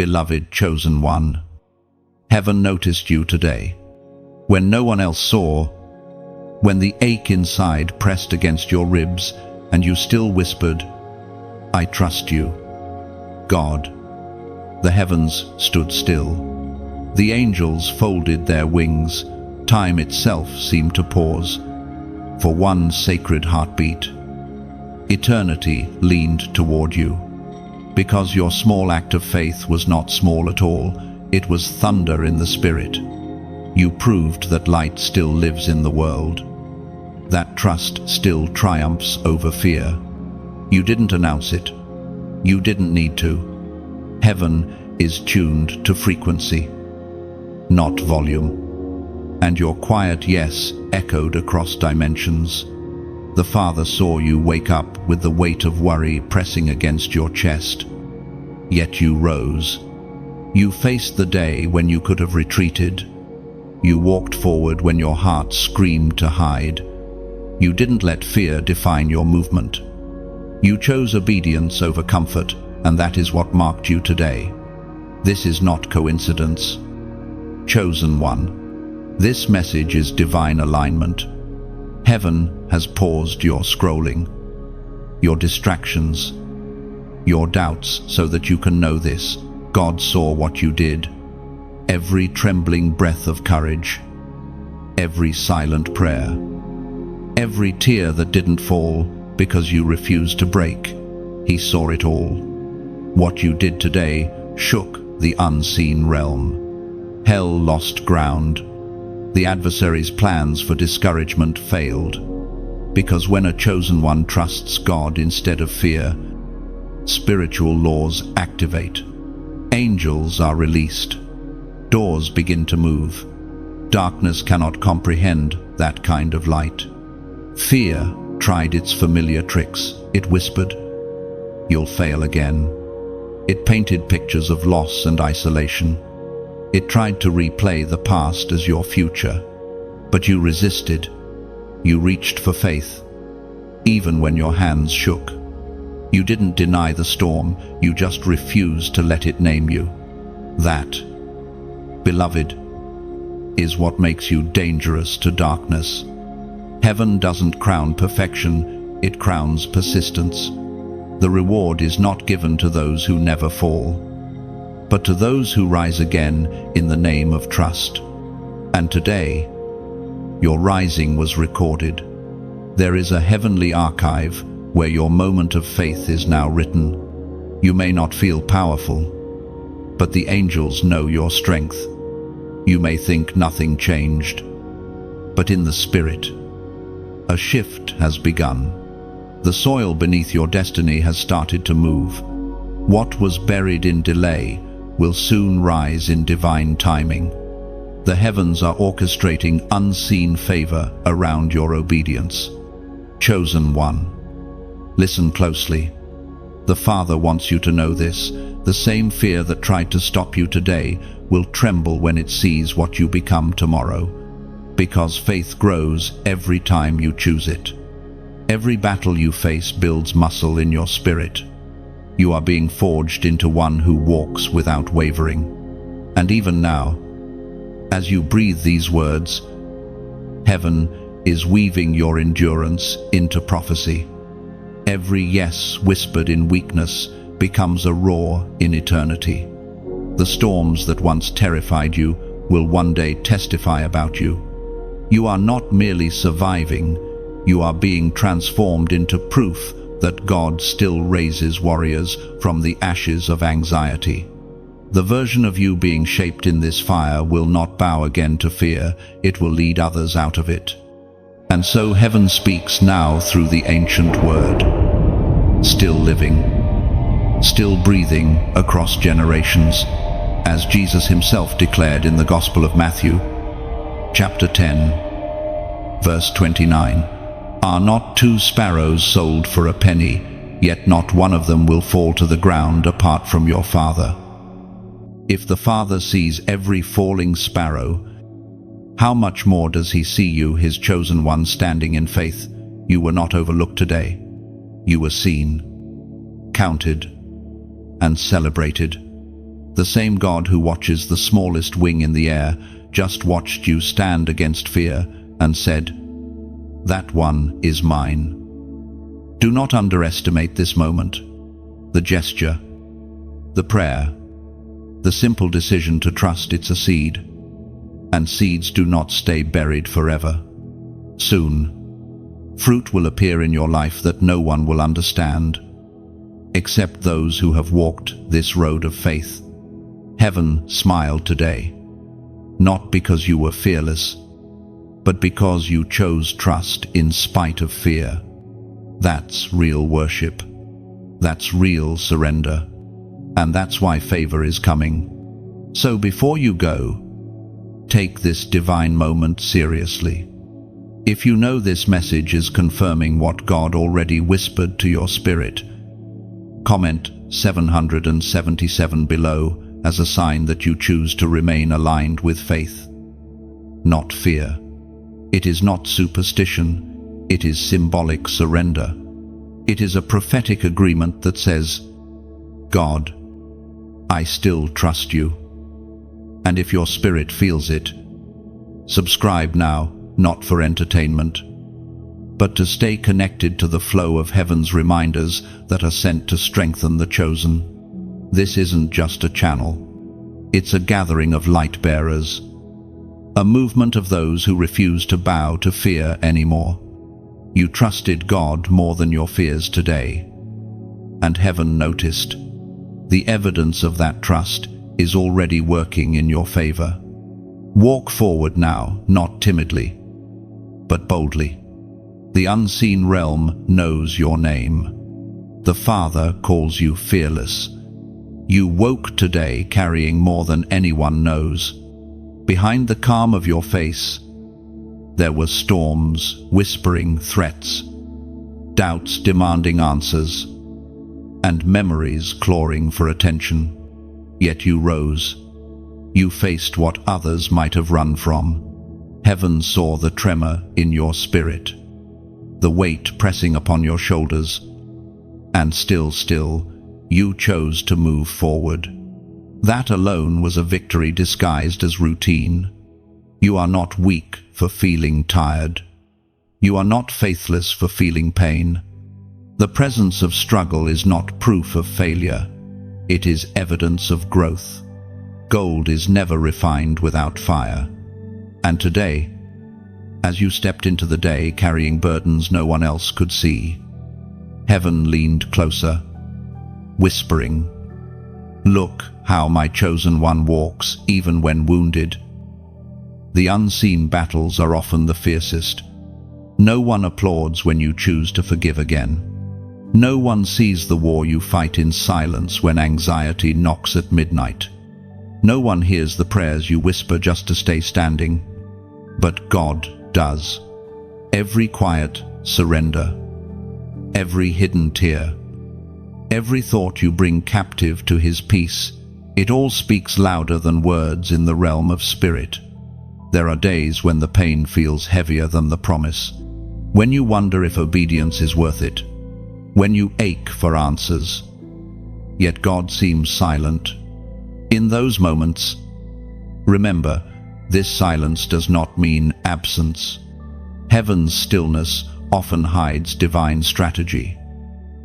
beloved chosen one. Heaven noticed you today. When no one else saw, when the ache inside pressed against your ribs and you still whispered, "I trust you, God." The heavens stood still. The angels folded their wings. Time itself seemed to pause for one sacred heartbeat. Eternity leaned toward you. Because your small act of faith was not small at all, it was thunder in the spirit. You proved that light still lives in the world, that trust still triumphs over fear. You didn't announce it. You didn't need to. Heaven is tuned to frequency, not volume. And your quiet yes echoed across dimensions. The Father saw you wake up with the weight of worry pressing against your chest. Yet you rose. You faced the day when you could have retreated. You walked forward when your heart screamed to hide. You didn't let fear define your movement. You chose obedience over comfort, and that is what marked you today. This is not coincidence. Chosen one. This message is divine alignment. Heaven has paused your scrolling, your distractions, your doubts, so that you can know this. God saw what you did. Every trembling breath of courage, every silent prayer, every tear that didn't fall because you refused to break. He saw it all. What you did today shook the unseen realm. Hell lost ground. The adversary's plans for discouragement failed. Because when a chosen one trusts God instead of fear, spiritual laws activate. Angels are released. Doors begin to move. Darkness cannot comprehend that kind of light. Fear tried its familiar tricks. It whispered, "You'll fail again." It painted pictures of loss and isolation. It tried to replay the past as your future. But you resisted. You reached for faith, even when your hands shook. You didn't deny the storm, you just refused to let it name you. That, beloved, is what makes you dangerous to darkness. Heaven doesn't crown perfection, it crowns persistence. The reward is not given to those who never fall, but to those who rise again in the name of trust. And today, your rising was recorded. There is a heavenly archive where your moment of faith is now written. You may not feel powerful, but the angels know your strength. You may think nothing changed, but in the spirit, a shift has begun. The soil beneath your destiny has started to move. What was buried in delay will soon rise in divine timing. The heavens are orchestrating unseen favor around your obedience. Chosen one, listen closely. The Father wants you to know this. The same fear that tried to stop you today will tremble when it sees what you become tomorrow. Because faith grows every time you choose it. Every battle you face builds muscle in your spirit. You are being forged into one who walks without wavering. And even now, as you breathe these words, heaven is weaving your endurance into prophecy. Every yes whispered in weakness becomes a roar in eternity. The storms that once terrified you will one day testify about you. You are not merely surviving, you are being transformed into proof that God still raises warriors from the ashes of anxiety. The version of you being shaped in this fire will not bow again to fear, it will lead others out of it. And so heaven speaks now through the ancient word, still living, still breathing across generations, as Jesus himself declared in the Gospel of Matthew, chapter 10, verse 29. Are not 2 sparrows sold for a penny, yet not one of them will fall to the ground apart from your Father. If the Father sees every falling sparrow, how much more does he see you, his chosen one, standing in faith? You were not overlooked today. You were seen, counted, and celebrated. The same God who watches the smallest wing in the air just watched you stand against fear and said, "That one is mine." Do not underestimate this moment. The gesture, the prayer, the simple decision to trust it's a seed. And seeds do not stay buried forever. Soon, fruit will appear in your life that no one will understand, except those who have walked this road of faith. Heaven smiled today, not because you were fearless, but because you chose trust in spite of fear. That's real worship. That's real surrender. And that's why favor is coming. So before you go, take this divine moment seriously. If you know this message is confirming what God already whispered to your spirit, comment 777 below as a sign that you choose to remain aligned with faith, not fear. It is not superstition, it is symbolic surrender. It is a prophetic agreement that says, "God, I still trust you." And if your spirit feels it, subscribe now, not for entertainment, but to stay connected to the flow of heaven's reminders that are sent to strengthen the chosen. This isn't just a channel. It's a gathering of light bearers, a movement of those who refuse to bow to fear anymore. You trusted God more than your fears today, and heaven noticed. The evidence of that trust is already working in your favor. Walk forward now, not timidly, but boldly. The unseen realm knows your name. The Father calls you fearless. You woke today carrying more than anyone knows. Behind the calm of your face, there were storms, whispering threats, doubts demanding answers, and memories clawing for attention. Yet you rose. You faced what others might have run from. Heaven saw the tremor in your spirit, the weight pressing upon your shoulders, and still, you chose to move forward. That alone was a victory disguised as routine. You are not weak for feeling tired. You are not faithless for feeling pain. The presence of struggle is not proof of failure. It is evidence of growth. Gold is never refined without fire. And today, as you stepped into the day carrying burdens no one else could see, heaven leaned closer, whispering, "Look how my chosen one walks even when wounded." The unseen battles are often the fiercest. No one applauds when you choose to forgive again. No one sees the war you fight in silence when anxiety knocks at midnight. No one hears the prayers you whisper just to stay standing. But God does. Every quiet surrender, every hidden tear, every thought you bring captive to His peace, it all speaks louder than words in the realm of spirit. There are days when the pain feels heavier than the promise, when you wonder if obedience is worth it, when you ache for answers, yet God seems silent. In those moments, remember, this silence does not mean absence. Heaven's stillness often hides divine strategy.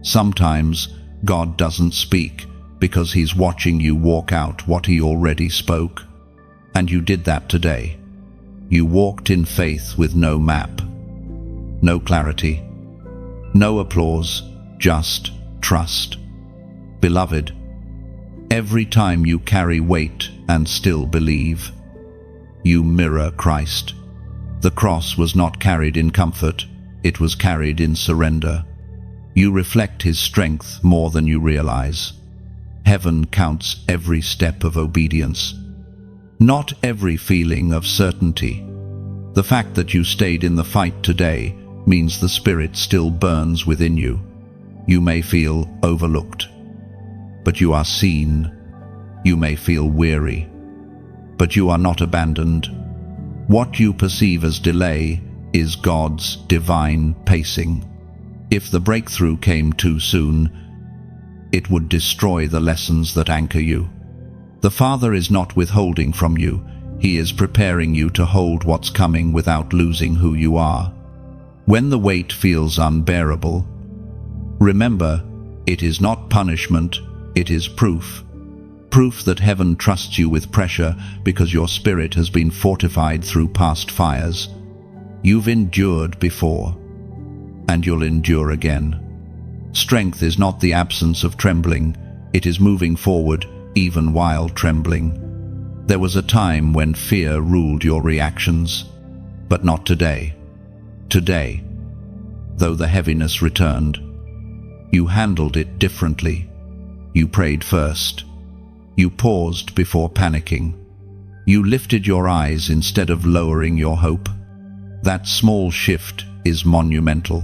Sometimes God doesn't speak because He's watching you walk out what He already spoke. And you did that today. You walked in faith with no map, no clarity, no applause, just trust. Beloved, every time you carry weight and still believe, you mirror Christ. The cross was not carried in comfort, it was carried in surrender. You reflect His strength more than you realize. Heaven counts every step of obedience, not every feeling of certainty. The fact that you stayed in the fight today means the Spirit still burns within you. You may feel overlooked, but you are seen. You may feel weary, but you are not abandoned. What you perceive as delay is God's divine pacing. If the breakthrough came too soon, it would destroy the lessons that anchor you. The Father is not withholding from you. He is preparing you to hold what's coming without losing who you are. When the weight feels unbearable, remember, it is not punishment, it is proof. Proof that heaven trusts you with pressure because your spirit has been fortified through past fires. You've endured before, and you'll endure again. Strength is not the absence of trembling, it is moving forward even while trembling. There was a time when fear ruled your reactions, but not today. Today, though the heaviness returned, you handled it differently. You prayed first. You paused before panicking. You lifted your eyes instead of lowering your hope. That small shift is monumental.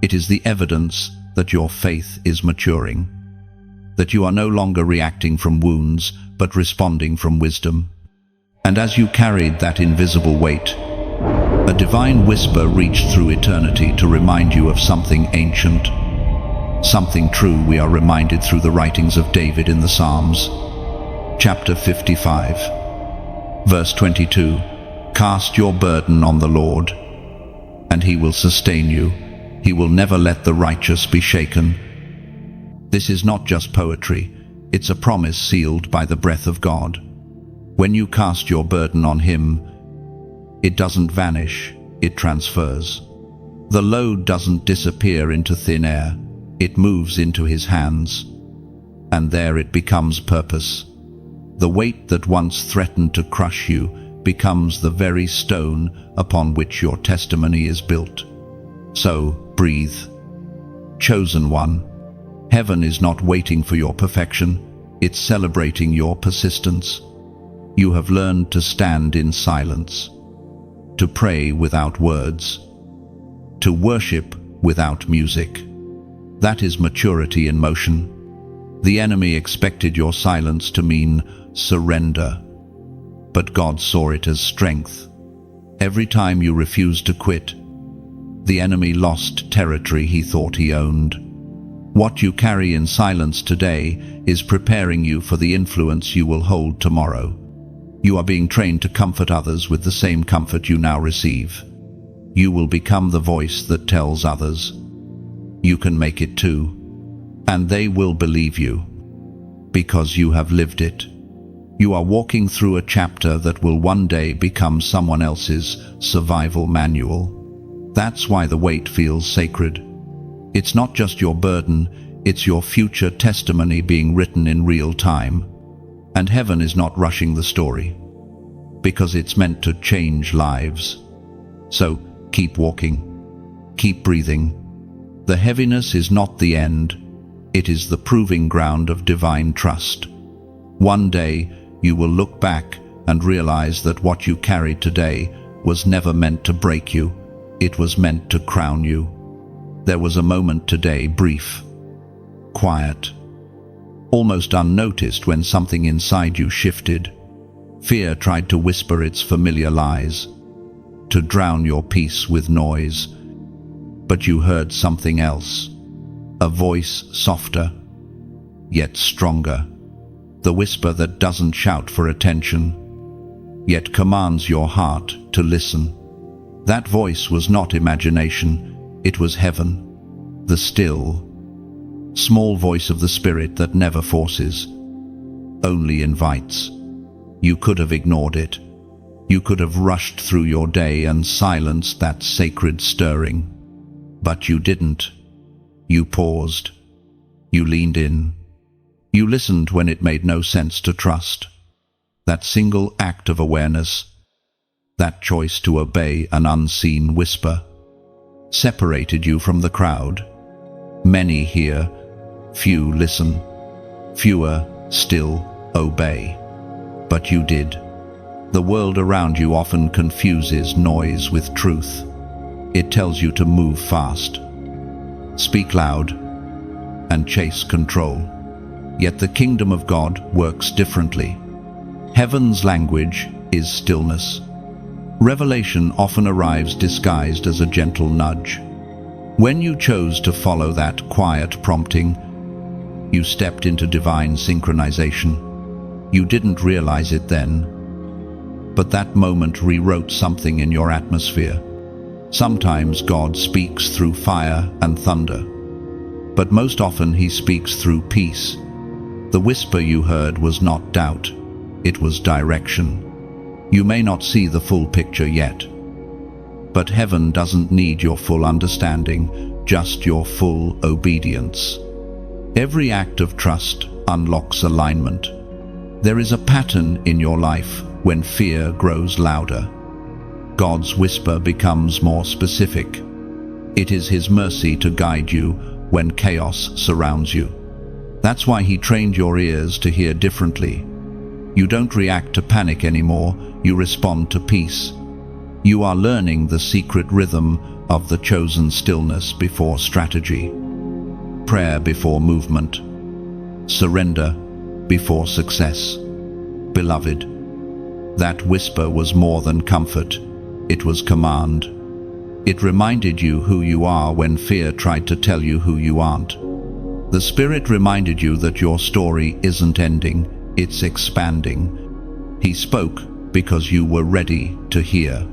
It is the evidence that your faith is maturing, that you are no longer reacting from wounds, but responding from wisdom. And as you carried that invisible weight, a divine whisper reached through eternity to remind you of something ancient, something true. We are reminded through the writings of David in the Psalms. Chapter 55, verse 22, "Cast your burden on the Lord, and He will sustain you. He will never let the righteous be shaken." This is not just poetry, it's a promise sealed by the breath of God. When you cast your burden on Him, it doesn't vanish, it transfers. The load doesn't disappear into thin air, it moves into His hands, and there it becomes purpose. The weight that once threatened to crush you becomes the very stone upon which your testimony is built. So, breathe. Chosen one, heaven is not waiting for your perfection, it's celebrating your persistence. You have learned to stand in silence, to pray without words, to worship without music. That is maturity in motion. The enemy expected your silence to mean surrender, but God saw it as strength. Every time you refused to quit, the enemy lost territory he thought he owned. What you carry in silence today is preparing you for the influence you will hold tomorrow. You are being trained to comfort others with the same comfort you now receive. You will become the voice that tells others, "You can make it too," and they will believe you, because you have lived it. You are walking through a chapter that will one day become someone else's survival manual. That's why the weight feels sacred. It's not just your burden, it's your future testimony being written in real time. And heaven is not rushing the story, because it's meant to change lives. So keep walking, keep breathing. The heaviness is not the end, it is the proving ground of divine trust. One day you will look back and realize that what you carried today was never meant to break you, it was meant to crown you. There was a moment today, brief, quiet, almost unnoticed, when something inside you shifted. Fear tried to whisper its familiar lies, to drown your peace with noise. But you heard something else, a voice softer, yet stronger. The whisper that doesn't shout for attention, yet commands your heart to listen. That voice was not imagination, it was heaven, the still, small voice of the Spirit that never forces, only invites. You could have ignored it. You could have rushed through your day and silenced that sacred stirring. But you didn't. You paused. You leaned in. You listened when it made no sense to trust. That single act of awareness, that choice to obey an unseen whisper, separated you from the crowd. Many hear, few listen. Fewer still obey. But you did. The world around you often confuses noise with truth. It tells you to move fast, speak loud, and chase control. Yet the kingdom of God works differently. Heaven's language is stillness. Revelation often arrives disguised as a gentle nudge. When you chose to follow that quiet prompting, you stepped into divine synchronization. You didn't realize it then, but that moment rewrote something in your atmosphere. Sometimes God speaks through fire and thunder, but most often he speaks through peace. The whisper you heard was not doubt, it was direction. You may not see the full picture yet, but heaven doesn't need your full understanding, just your full obedience. Every act of trust unlocks alignment. There is a pattern in your life when fear grows louder. God's whisper becomes more specific. It is His mercy to guide you when chaos surrounds you. That's why He trained your ears to hear differently. You don't react to panic anymore, you respond to peace. You are learning the secret rhythm of the chosen stillness before strategy, prayer before movement, surrender before success. Beloved, that whisper was more than comfort, it was command. It reminded you who you are when fear tried to tell you who you aren't. The Spirit reminded you that your story isn't ending, it's expanding. He spoke because you were ready to hear.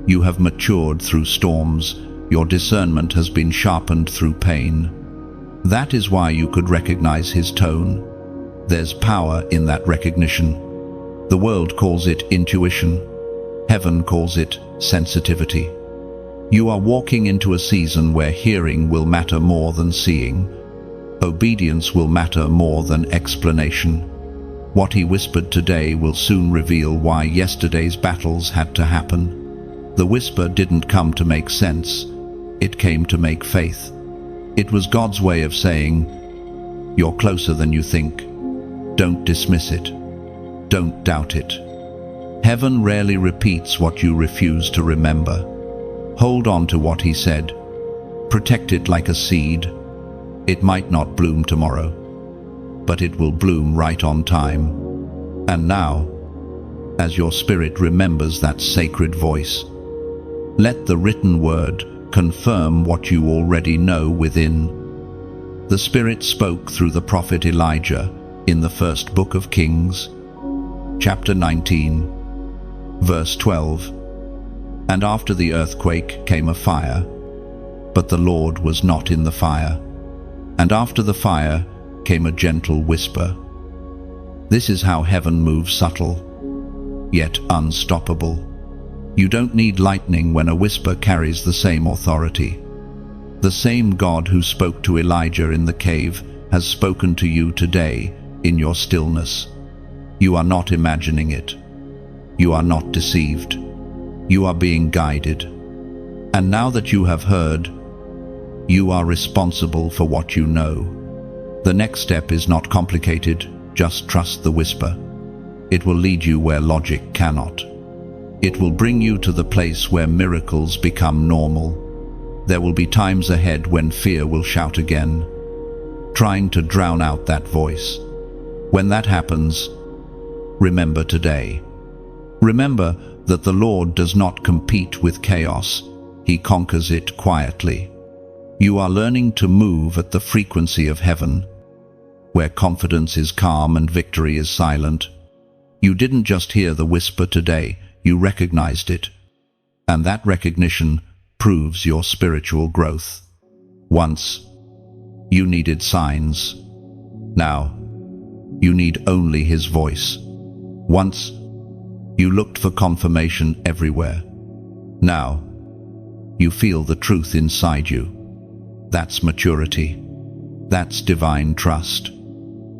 You have matured through storms, your discernment has been sharpened through pain. That is why you could recognize His tone. There's power in that recognition. The world calls it intuition. Heaven calls it sensitivity. You are walking into a season where hearing will matter more than seeing. Obedience will matter more than explanation. What He whispered today will soon reveal why yesterday's battles had to happen. The whisper didn't come to make sense. It came to make faith. It was God's way of saying, you're closer than you think. Don't dismiss it. Don't doubt it. Heaven rarely repeats what you refuse to remember. Hold on to what He said. Protect it like a seed. It might not bloom tomorrow, but it will bloom right on time. And now, as your spirit remembers that sacred voice, let the written word confirm what you already know within. The Spirit spoke through the prophet Elijah in the first book of Kings, chapter 19, verse 12. And after the earthquake came a fire, but the Lord was not in the fire. And after the fire came a gentle whisper. This is how heaven moves, subtle, yet unstoppable. You don't need lightning when a whisper carries the same authority. The same God who spoke to Elijah in the cave has spoken to you today in your stillness. You are not imagining it. You are not deceived. You are being guided. And now that you have heard, you are responsible for what you know. The next step is not complicated, just trust the whisper. It will lead you where logic cannot. It will bring you to the place where miracles become normal. There will be times ahead when fear will shout again, trying to drown out that voice. When that happens, remember today. Remember that the Lord does not compete with chaos. He conquers it quietly. You are learning to move at the frequency of heaven, where confidence is calm and victory is silent. You didn't just hear the whisper today, you recognized it. And that recognition proves your spiritual growth. Once, you needed signs. Now, you need only His voice. Once, you looked for confirmation everywhere. Now, you feel the truth inside you. That's maturity. That's divine trust.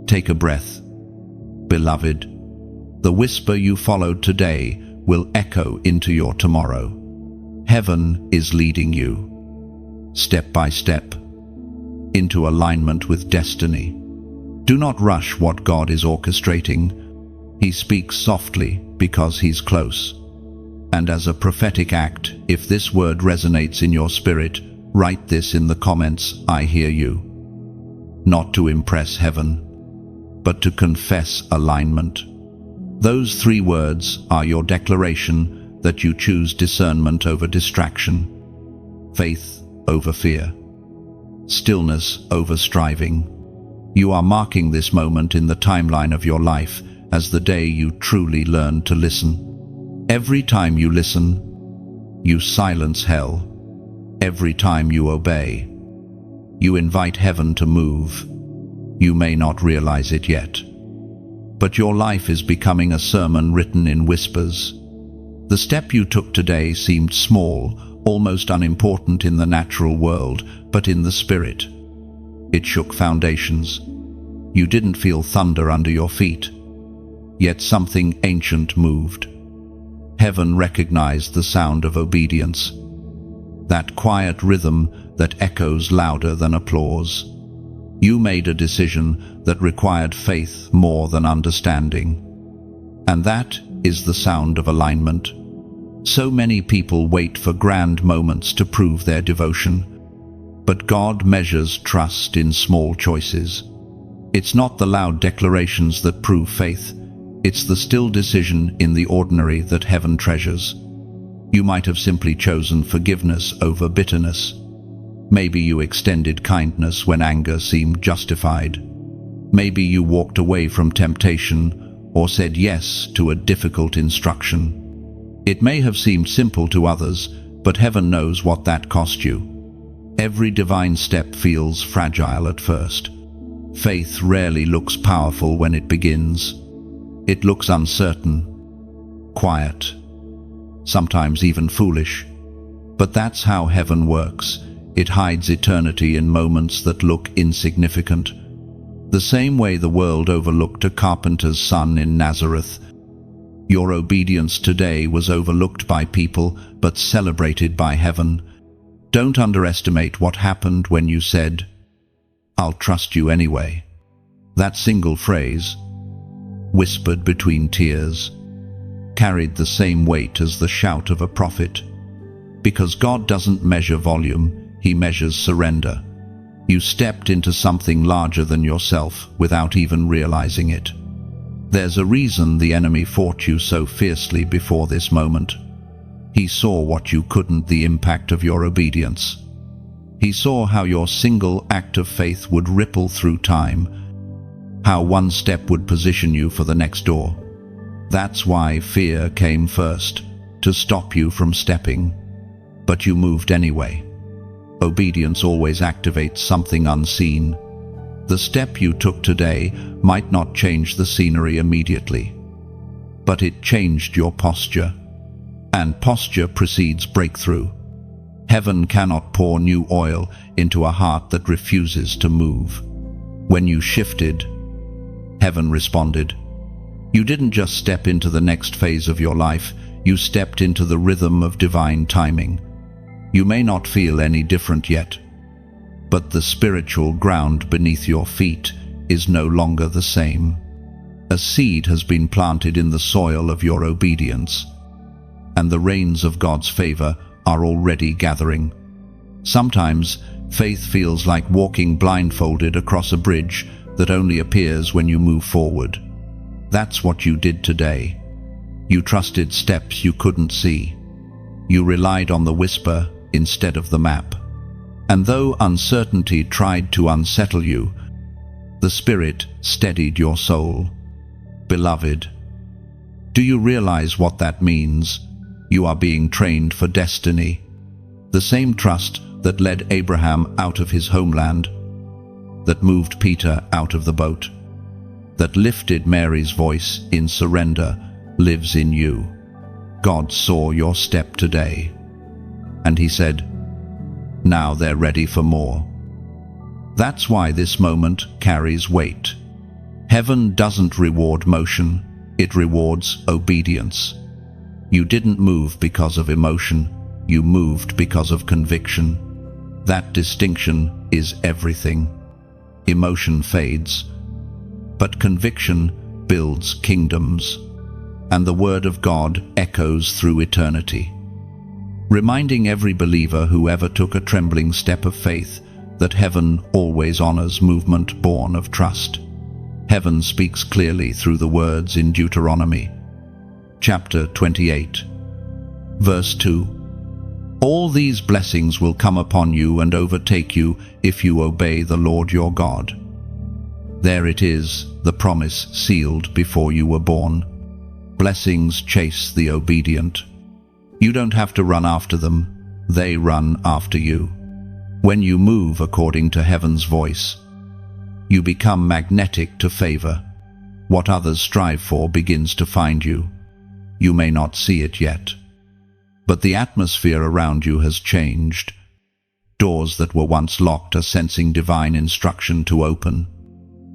Take a breath. Beloved, the whisper you followed today will echo into your tomorrow. Heaven is leading you, step by step, into alignment with destiny. Do not rush what God is orchestrating. He speaks softly because He's close. And as a prophetic act, if this word resonates in your spirit, write this in the comments, I hear you. Not to impress heaven, but to confess alignment. Those 3 words are your declaration that you choose discernment over distraction, faith over fear, stillness over striving. You are marking this moment in the timeline of your life as the day you truly learned to listen. Every time you listen, you silence hell. Every time you obey, you invite heaven to move. You may not realize it yet, but your life is becoming a sermon written in whispers. The step you took today seemed small, almost unimportant in the natural world, but in the spirit, it shook foundations. You didn't feel thunder under your feet, yet something ancient moved. Heaven recognized the sound of obedience, that quiet rhythm that echoes louder than applause. You made a decision that required faith more than understanding. And that is the sound of alignment. So many people wait for grand moments to prove their devotion, but God measures trust in small choices. It's not the loud declarations that prove faith, it's the still decision in the ordinary that heaven treasures. You might have simply chosen forgiveness over bitterness. Maybe you extended kindness when anger seemed justified. Maybe you walked away from temptation or said yes to a difficult instruction. It may have seemed simple to others, but heaven knows what that cost you. Every divine step feels fragile at first. Faith rarely looks powerful when it begins. It looks uncertain, quiet, sometimes even foolish. But that's how heaven works. It hides eternity in moments that look insignificant. The same way the world overlooked a carpenter's son in Nazareth, your obedience today was overlooked by people but celebrated by heaven. Don't underestimate what happened when you said, "I'll trust you anyway." That single phrase, whispered between tears, carried the same weight as the shout of a prophet. Because God doesn't measure volume, He measures surrender. You stepped into something larger than yourself without even realizing it. There's a reason the enemy fought you so fiercely before this moment. He saw what you couldn't, the impact of your obedience. He saw how your single act of faith would ripple through time, how one step would position you for the next door. That's why fear came first, to stop you from stepping. But you moved anyway. Obedience always activates something unseen. The step you took today might not change the scenery immediately, but it changed your posture. And posture precedes breakthrough. Heaven cannot pour new oil into a heart that refuses to move. When you shifted, heaven responded. You didn't just step into the next phase of your life, you stepped into the rhythm of divine timing. You may not feel any different yet, but the spiritual ground beneath your feet is no longer the same. A seed has been planted in the soil of your obedience, and the rains of God's favor are already gathering. Sometimes faith feels like walking blindfolded across a bridge that only appears when you move forward. That's what you did today. You trusted steps you couldn't see. You relied on the whisper instead of the map. And though uncertainty tried to unsettle you, the Spirit steadied your soul. Beloved, do you realize what that means? You are being trained for destiny. The same trust that led Abraham out of his homeland, that moved Peter out of the boat, that lifted Mary's voice in surrender, lives in you. God saw your step today, and He said, now they're ready for more. That's why this moment carries weight. Heaven doesn't reward motion, it rewards obedience. You didn't move because of emotion, you moved because of conviction. That distinction is everything. Emotion fades, but conviction builds kingdoms, and the Word of God echoes through eternity, reminding every believer who ever took a trembling step of faith that heaven always honors movement born of trust. Heaven speaks clearly through the words in Deuteronomy, chapter 28, verse 2. All these blessings will come upon you and overtake you if you obey the Lord your God. There it is, the promise sealed before you were born. Blessings chase the obedient. You don't have to run after them, they run after you. When you move according to heaven's voice, you become magnetic to favor. What others strive for begins to find you. You may not see it yet, but the atmosphere around you has changed. Doors that were once locked are sensing divine instruction to open.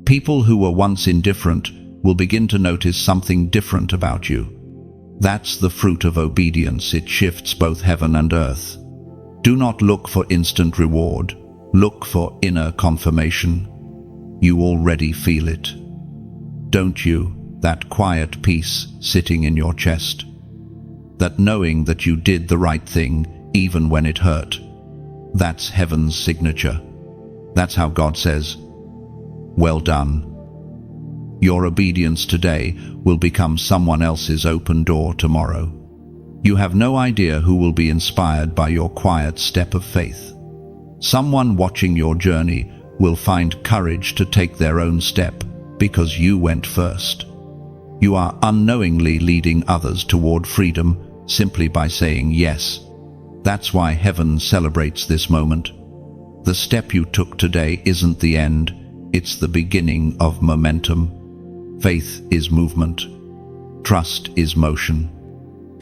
People who were once indifferent will begin to notice something different about you. That's the fruit of obedience. It shifts both heaven and earth. Do not look for instant reward. Look for inner confirmation. You already feel it. Don't you? That quiet peace sitting in your chest. That knowing that you did the right thing even when it hurt. That's heaven's signature. That's how God says, "Well done." Your obedience today will become someone else's open door tomorrow. You have no idea who will be inspired by your quiet step of faith. Someone watching your journey will find courage to take their own step because you went first. You are unknowingly leading others toward freedom simply by saying yes. That's why heaven celebrates this moment. The step you took today isn't the end, it's the beginning of momentum. Faith is movement. Trust is motion.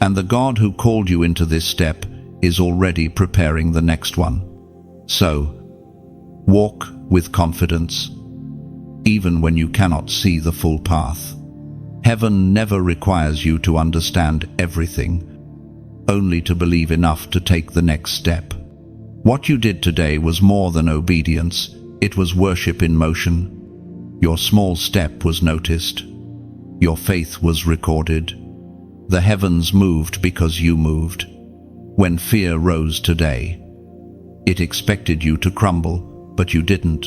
And the God who called you into this step is already preparing the next one. So, walk with confidence, even when you cannot see the full path. Heaven never requires you to understand everything, only to believe enough to take the next step. What you did today was more than obedience, it was worship in motion. Your small step was noticed. Your faith was recorded. The heavens moved because you moved. When fear rose today, it expected you to crumble, but you didn't.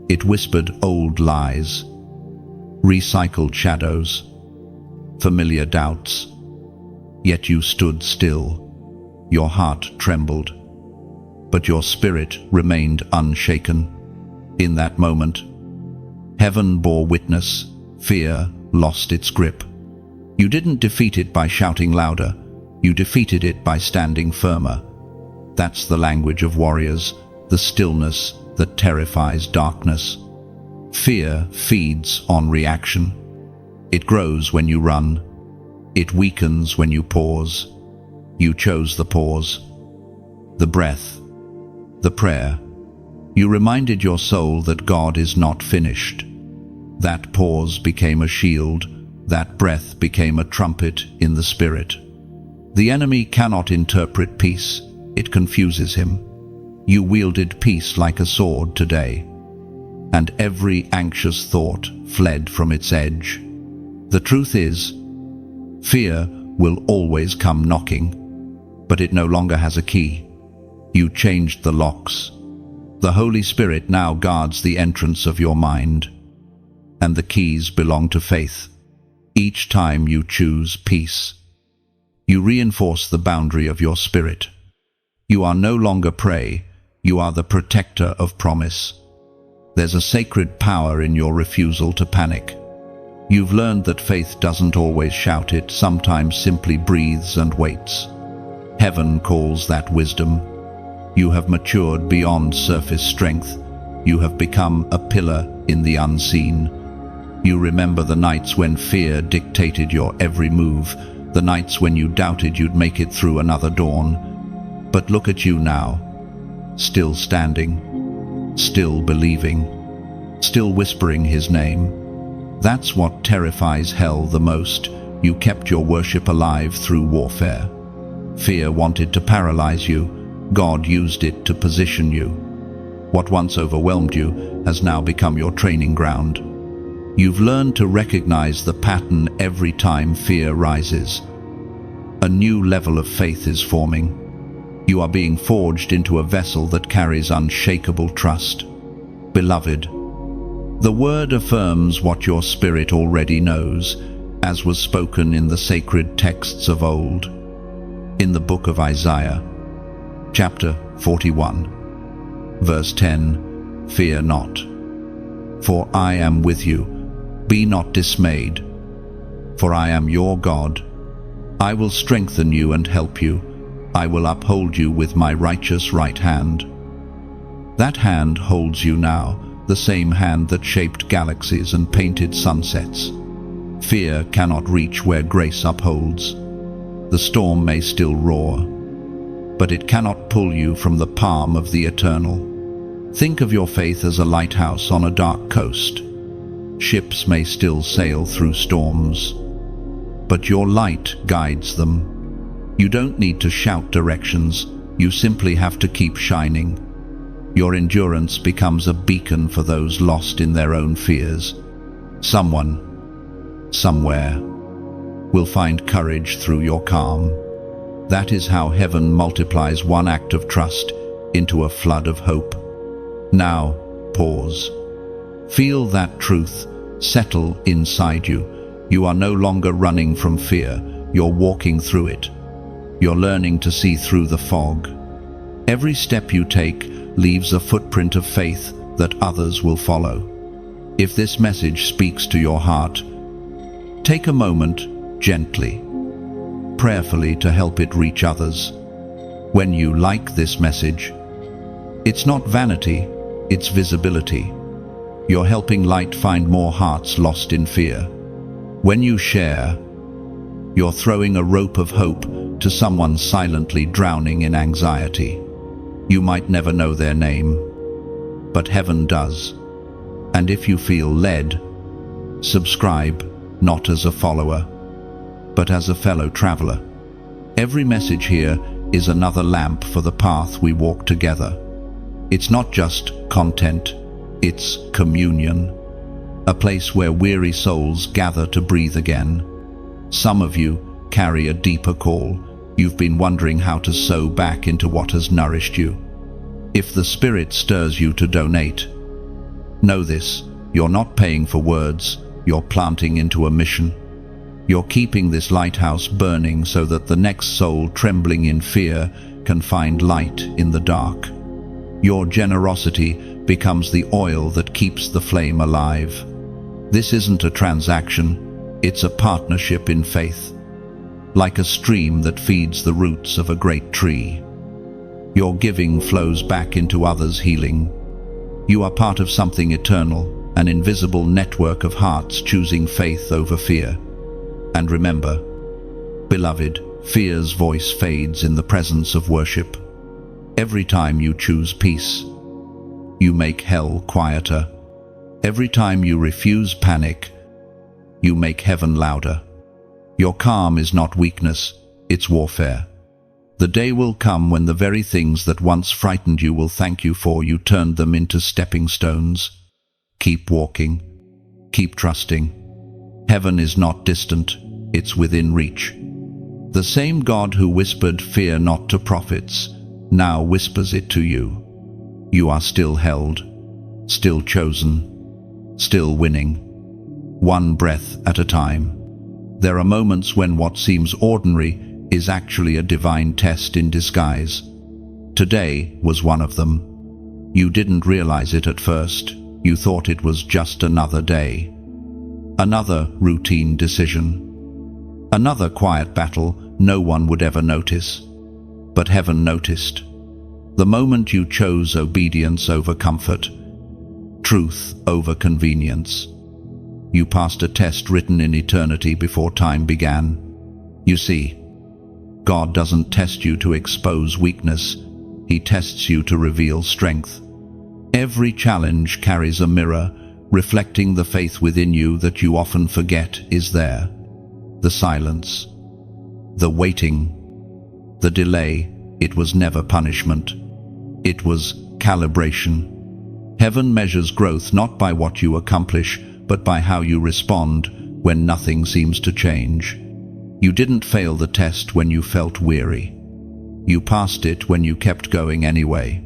It whispered old lies, recycled shadows, familiar doubts. Yet you stood still. Your heart trembled, but your spirit remained unshaken. In that moment, heaven bore witness. Fear lost its grip. You didn't defeat it by shouting louder. You defeated it by standing firmer. That's the language of warriors, the stillness that terrifies darkness. Fear feeds on reaction. It grows when you run. It weakens when you pause. You chose the pause, the breath, the prayer. You reminded your soul that God is not finished. That pause became a shield. That breath became a trumpet in the spirit. The enemy cannot interpret peace. It confuses him. You wielded peace like a sword today, and every anxious thought fled from its edge. The truth is, fear will always come knocking, but it no longer has a key. You changed the locks. The Holy Spirit now guards the entrance of your mind, and the keys belong to faith. Each time you choose peace, you reinforce the boundary of your spirit. You are no longer prey, you are the protector of promise. There's a sacred power in your refusal to panic. You've learned that faith doesn't always shout, it sometimes simply breathes and waits. Heaven calls that wisdom. You have matured beyond surface strength. You have become a pillar in the unseen. You remember the nights when fear dictated your every move, the nights when you doubted you'd make it through another dawn. But look at you now, still standing, still believing, still whispering His name. That's what terrifies hell the most. You kept your worship alive through warfare. Fear wanted to paralyze you. God used it to position you. What once overwhelmed you has now become your training ground. You've learned to recognize the pattern every time fear rises. A new level of faith is forming. You are being forged into a vessel that carries unshakable trust. Beloved, the Word affirms what your spirit already knows, as was spoken in the sacred texts of old. In the book of Isaiah, chapter 41, verse 10, "Fear not, for I am with you. Be not dismayed, for I am your God. I will strengthen you and help you. I will uphold you with my righteous right hand. That hand holds you now, the same hand that shaped galaxies and painted sunsets. Fear cannot reach where grace upholds. The storm may still roar, but it cannot pull you from the palm of the eternal. Think of your faith as a lighthouse on a dark coast. Ships may still sail through storms, but your light guides them. You don't need to shout directions, you simply have to keep shining. Your endurance becomes a beacon for those lost in their own fears. Someone, somewhere, will find courage through your calm. That is how heaven multiplies one act of trust into a flood of hope. Now, pause. Feel that truth settle inside you. You are no longer running from fear, you're walking through it. You're learning to see through the fog. Every step you take leaves a footprint of faith that others will follow. If this message speaks to your heart, take a moment, gently, prayerfully, to help it reach others. When you like this message, it's not vanity, it's visibility. You're helping light find more hearts lost in fear. When you share, you're throwing a rope of hope to someone silently drowning in anxiety. You might never know their name, but heaven does. And if you feel led, subscribe, not as a follower, but as a fellow traveler. Every message here is another lamp for the path we walk together. It's not just content, it's communion, a place where weary souls gather to breathe again. Some of you carry a deeper call. You've been wondering how to sow back into what has nourished you. If the Spirit stirs you to donate, know this: you're not paying for words, you're planting into a mission. You're keeping this lighthouse burning so that the next soul trembling in fear can find light in the dark. Your generosity becomes the oil that keeps the flame alive. This isn't a transaction, it's a partnership in faith. Like a stream that feeds the roots of a great tree, your giving flows back into others' healing. You are part of something eternal, an invisible network of hearts choosing faith over fear. And remember, beloved, fear's voice fades in the presence of worship. Every time you choose peace, you make hell quieter. Every time you refuse panic, you make heaven louder. Your calm is not weakness, it's warfare. The day will come when the very things that once frightened you will thank you for you turned them into stepping stones. Keep walking, keep trusting. Heaven is not distant, it's within reach. The same God who whispered "Fear not" to prophets now whispers it to you. You are still held, still chosen, still winning, one breath at a time. There are moments when what seems ordinary is actually a divine test in disguise. Today was one of them. You didn't realize it at first. You thought it was just another day. Another routine decision. Another quiet battle no one would ever notice. But heaven noticed. The moment you chose obedience over comfort, truth over convenience, you passed a test written in eternity before time began. You see, God doesn't test you to expose weakness. He tests you to reveal strength. Every challenge carries a mirror, reflecting the faith within you that you often forget is there. The silence, the waiting, the delay, it was never punishment. It was calibration. Heaven measures growth not by what you accomplish, but by how you respond when nothing seems to change. You didn't fail the test when you felt weary. You passed it when you kept going anyway.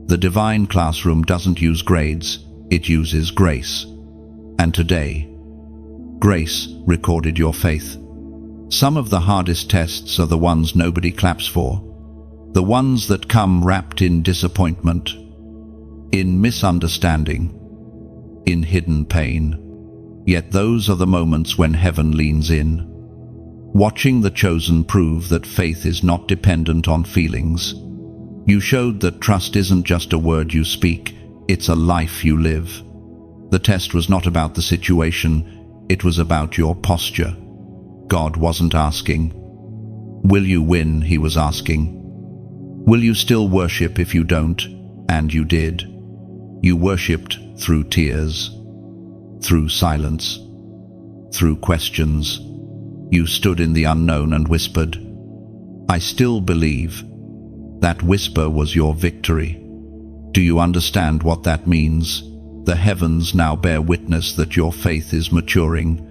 The divine classroom doesn't use grades, it uses grace. And today, grace recorded your faith. Some of the hardest tests are the ones nobody claps for. The ones that come wrapped in disappointment, in misunderstanding, in hidden pain. Yet those are the moments when heaven leans in. Watching the chosen prove that faith is not dependent on feelings. You showed that trust isn't just a word you speak, it's a life you live. The test was not about the situation, it was about your posture. God wasn't asking, "Will you win?" He was asking, "Will you still worship if you don't?" And you did. You worshipped through tears, through silence, through questions. You stood in the unknown and whispered, "I still believe." That whisper was your victory. Do you understand what that means? The heavens now bear witness that your faith is maturing.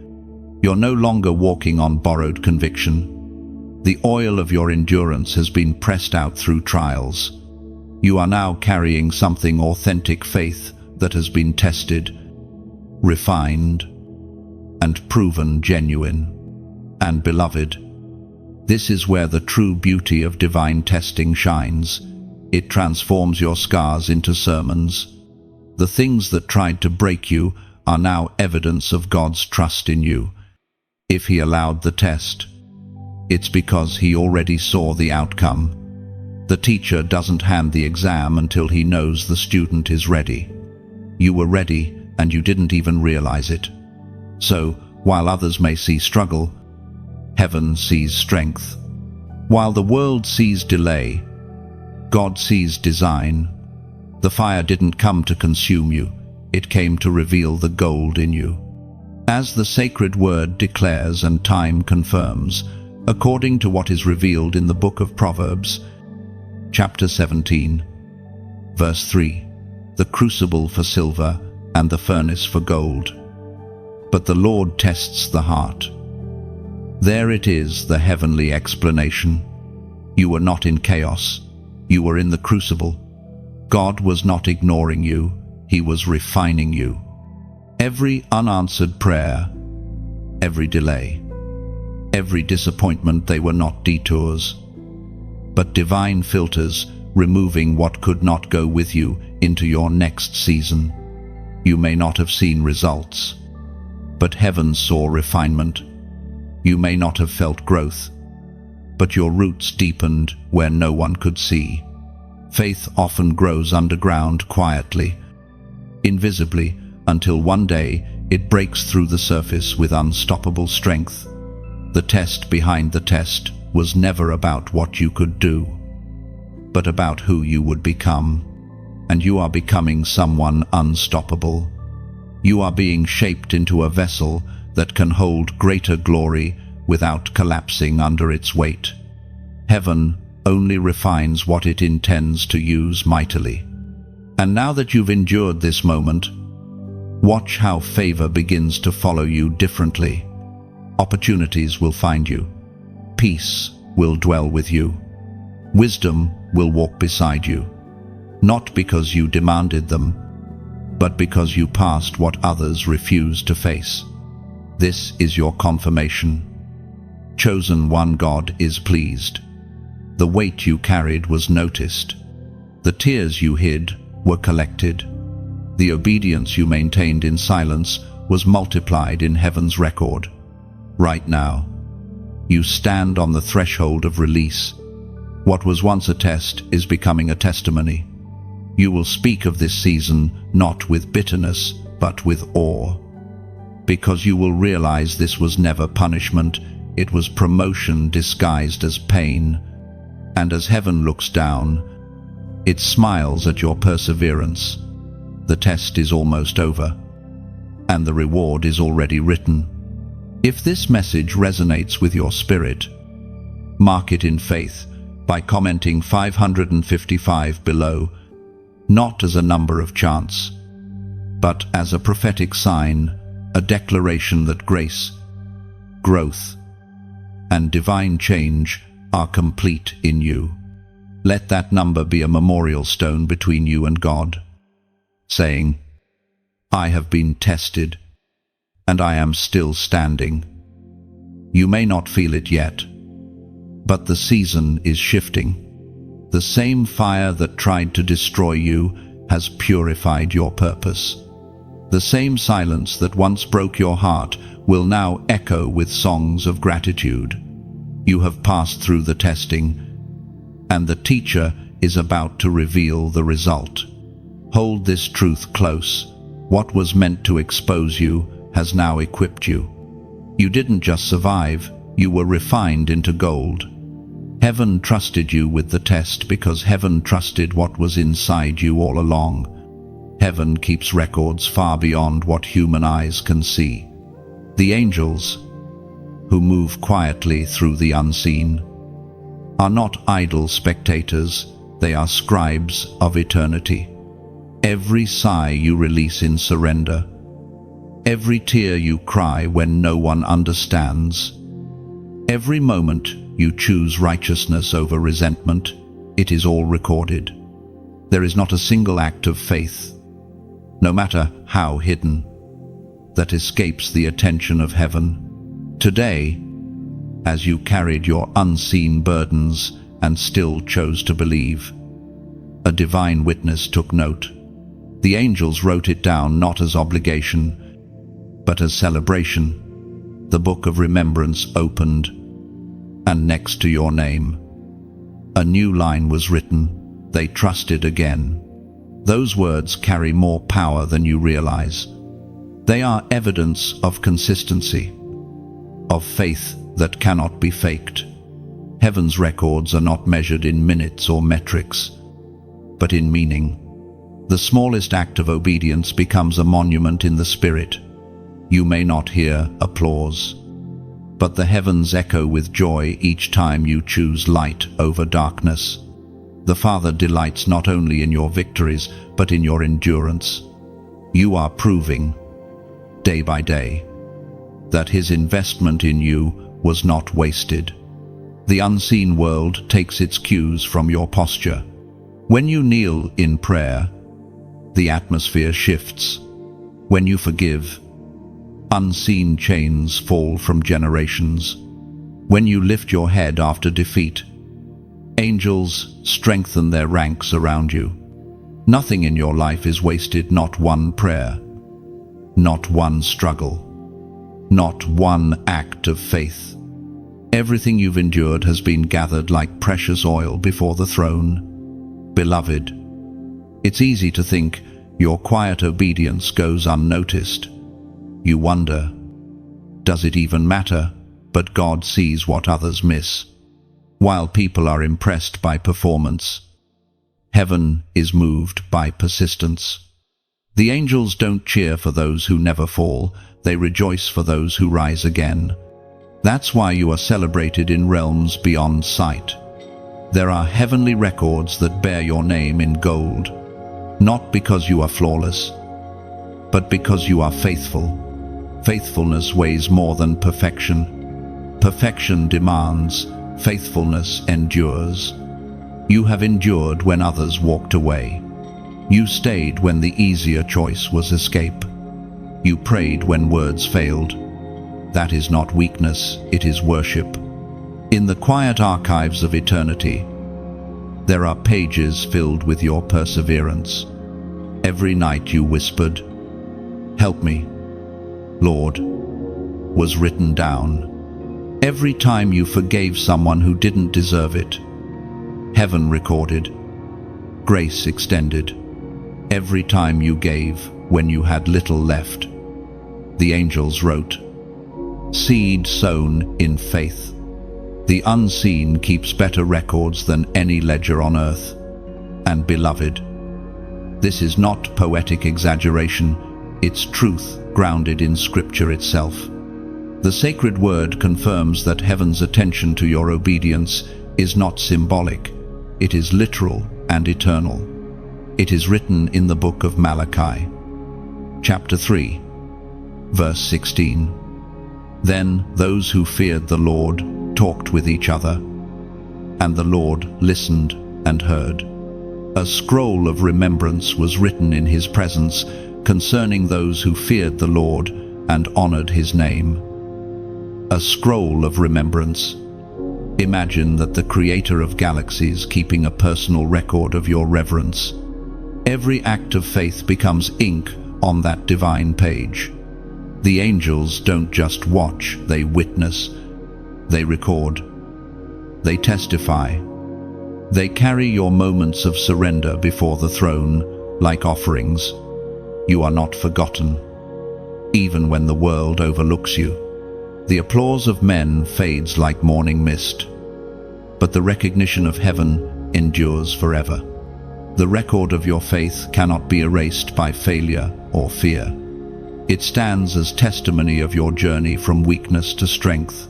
You're no longer walking on borrowed conviction. The oil of your endurance has been pressed out through trials. You are now carrying something authentic faith that has been tested, refined, and proven genuine. And beloved, this is where the true beauty of divine testing shines. It transforms your scars into sermons. The things that tried to break you are now evidence of God's trust in you. If He allowed the test, it's because He already saw the outcome. The teacher doesn't hand the exam until he knows the student is ready. You were ready, and you didn't even realize it. So, while others may see struggle, heaven sees strength. While the world sees delay, God sees design. The fire didn't come to consume you, it came to reveal the gold in you. As the sacred word declares and time confirms, according to what is revealed in the book of Proverbs, chapter 17, verse 3, "The crucible for silver and the furnace for gold. But the Lord tests the heart." There it is, the heavenly explanation. You were not in chaos, you were in the crucible. God was not ignoring you, He was refining you. Every unanswered prayer, every delay, every disappointment, they were not detours, but divine filters removing what could not go with you into your next season. You may not have seen results, but heaven saw refinement. You may not have felt growth, but your roots deepened where no one could see. Faith often grows underground quietly, invisibly, until one day it breaks through the surface with unstoppable strength. The test behind the test was never about what you could do, but about who you would become. And you are becoming someone unstoppable. You are being shaped into a vessel that can hold greater glory without collapsing under its weight. Heaven only refines what it intends to use mightily. And now that you've endured this moment, watch how favor begins to follow you differently. Opportunities will find you. Peace will dwell with you. Wisdom will walk beside you. Not because you demanded them, but because you passed what others refused to face. This is your confirmation. Chosen one, God is pleased. The weight you carried was noticed. The tears you hid were collected. The obedience you maintained in silence was multiplied in heaven's record. Right now, you stand on the threshold of release. What was once a test is becoming a testimony. You will speak of this season not with bitterness, but with awe. Because you will realize this was never punishment, it was promotion disguised as pain. And as heaven looks down, it smiles at your perseverance. The test is almost over, and the reward is already written. If this message resonates with your spirit, mark it in faith by commenting 555 below, not as a number of chance, but as a prophetic sign, a declaration that grace, growth, and divine change are complete in you. Let that number be a memorial stone between you and God, saying, "I have been tested, and I am still standing." You may not feel it yet, but the season is shifting. The same fire that tried to destroy you has purified your purpose. The same silence that once broke your heart will now echo with songs of gratitude. You have passed through the testing, and the teacher is about to reveal the result. Hold this truth close. What was meant to expose you has now equipped you. You didn't just survive, you were refined into gold. Heaven trusted you with the test because heaven trusted what was inside you all along. Heaven keeps records far beyond what human eyes can see. The angels, who move quietly through the unseen, are not idle spectators, they are scribes of eternity. Every sigh you release in surrender, every tear you cry when no one understands, every moment you choose righteousness over resentment, it is all recorded. There is not a single act of faith, no matter how hidden, that escapes the attention of heaven. Today, as you carried your unseen burdens and still chose to believe, a divine witness took note. The angels wrote it down not as obligation, but as celebration. The book of remembrance opened, and next to your name, a new line was written. They trusted again. Those words carry more power than you realize. They are evidence of consistency, of faith that cannot be faked. Heaven's records are not measured in minutes or metrics, but in meaning. The smallest act of obedience becomes a monument in the spirit. You may not hear applause, but the heavens echo with joy each time you choose light over darkness. The Father delights not only in your victories, but in your endurance. You are proving, day by day, that His investment in you was not wasted. The unseen world takes its cues from your posture. When you kneel in prayer, the atmosphere shifts. When you forgive, unseen chains fall from generations. When you lift your head after defeat, angels strengthen their ranks around you. Nothing in your life is wasted, not one prayer, not one struggle, not one act of faith. Everything you've endured has been gathered like precious oil before the throne. Beloved, it's easy to think your quiet obedience goes unnoticed. You wonder, does it even matter? But God sees what others miss. While people are impressed by performance, heaven is moved by persistence. The angels don't cheer for those who never fall, they rejoice for those who rise again. That's why you are celebrated in realms beyond sight. There are heavenly records that bear your name in gold, not because you are flawless, but because you are faithful. Faithfulness weighs more than perfection. Perfection demands, faithfulness endures. You have endured when others walked away. You stayed when the easier choice was escape. You prayed when words failed. That is not weakness, it is worship. In the quiet archives of eternity, there are pages filled with your perseverance. Every night you whispered, "Help me, Lord," was written down. Every time you forgave someone who didn't deserve it, heaven recorded, grace extended. Every time you gave when you had little left, the angels wrote, seed sown in faith. The unseen keeps better records than any ledger on earth. And beloved, this is not poetic exaggeration, it's truth grounded in Scripture itself. The sacred word confirms that heaven's attention to your obedience is not symbolic, it is literal and eternal. It is written in the book of Malachi, chapter 3, verse 16. Then those who feared the Lord talked with each other, and the Lord listened and heard. A scroll of remembrance was written in His presence concerning those who feared the Lord and honored His name. A scroll of remembrance. Imagine that the Creator of galaxies keeping a personal record of your reverence. Every act of faith becomes ink on that divine page. The angels don't just watch, they witness, they record, they testify. They carry your moments of surrender before the throne like offerings. You are not forgotten, even when the world overlooks you. The applause of men fades like morning mist, but the recognition of heaven endures forever. The record of your faith cannot be erased by failure or fear. It stands as testimony of your journey from weakness to strength,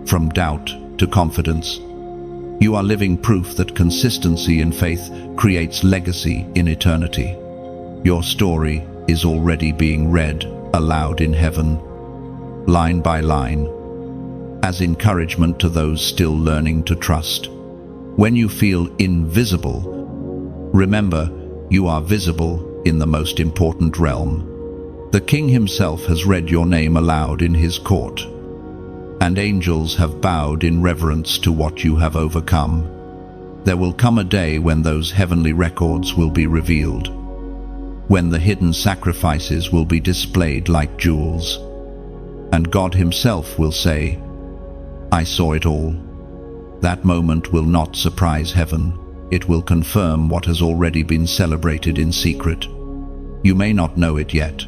from doubt to confidence. You are living proof that consistency in faith creates legacy in eternity. Your story is already being read aloud in heaven, line by line, as encouragement to those still learning to trust. When you feel invisible, remember you are visible in the most important realm. The King himself has read your name aloud in his court, and angels have bowed in reverence to what you have overcome. There will come a day when those heavenly records will be revealed, when the hidden sacrifices will be displayed like jewels, and God himself will say, "I saw it all." That moment will not surprise heaven. It will confirm what has already been celebrated in secret. You may not know it yet,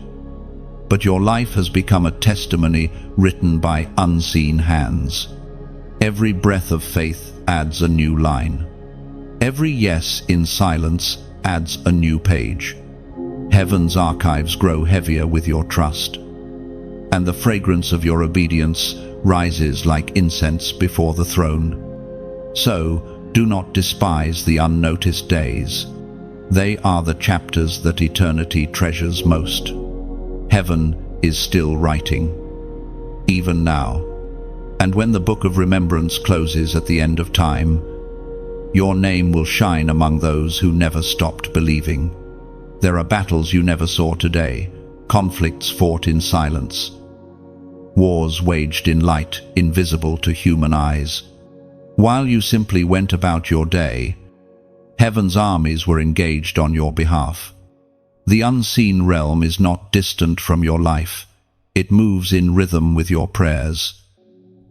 but your life has become a testimony written by unseen hands. Every breath of faith adds a new line. Every yes in silence adds a new page. Heaven's archives grow heavier with your trust, and the fragrance of your obedience rises like incense before the throne. So, do not despise the unnoticed days. They are the chapters that eternity treasures most. Heaven is still writing, even now. And when the book of remembrance closes at the end of time, your name will shine among those who never stopped believing. There are battles you never saw today, conflicts fought in silence, wars waged in light, invisible to human eyes. While you simply went about your day, heaven's armies were engaged on your behalf. The unseen realm is not distant from your life. It moves in rhythm with your prayers.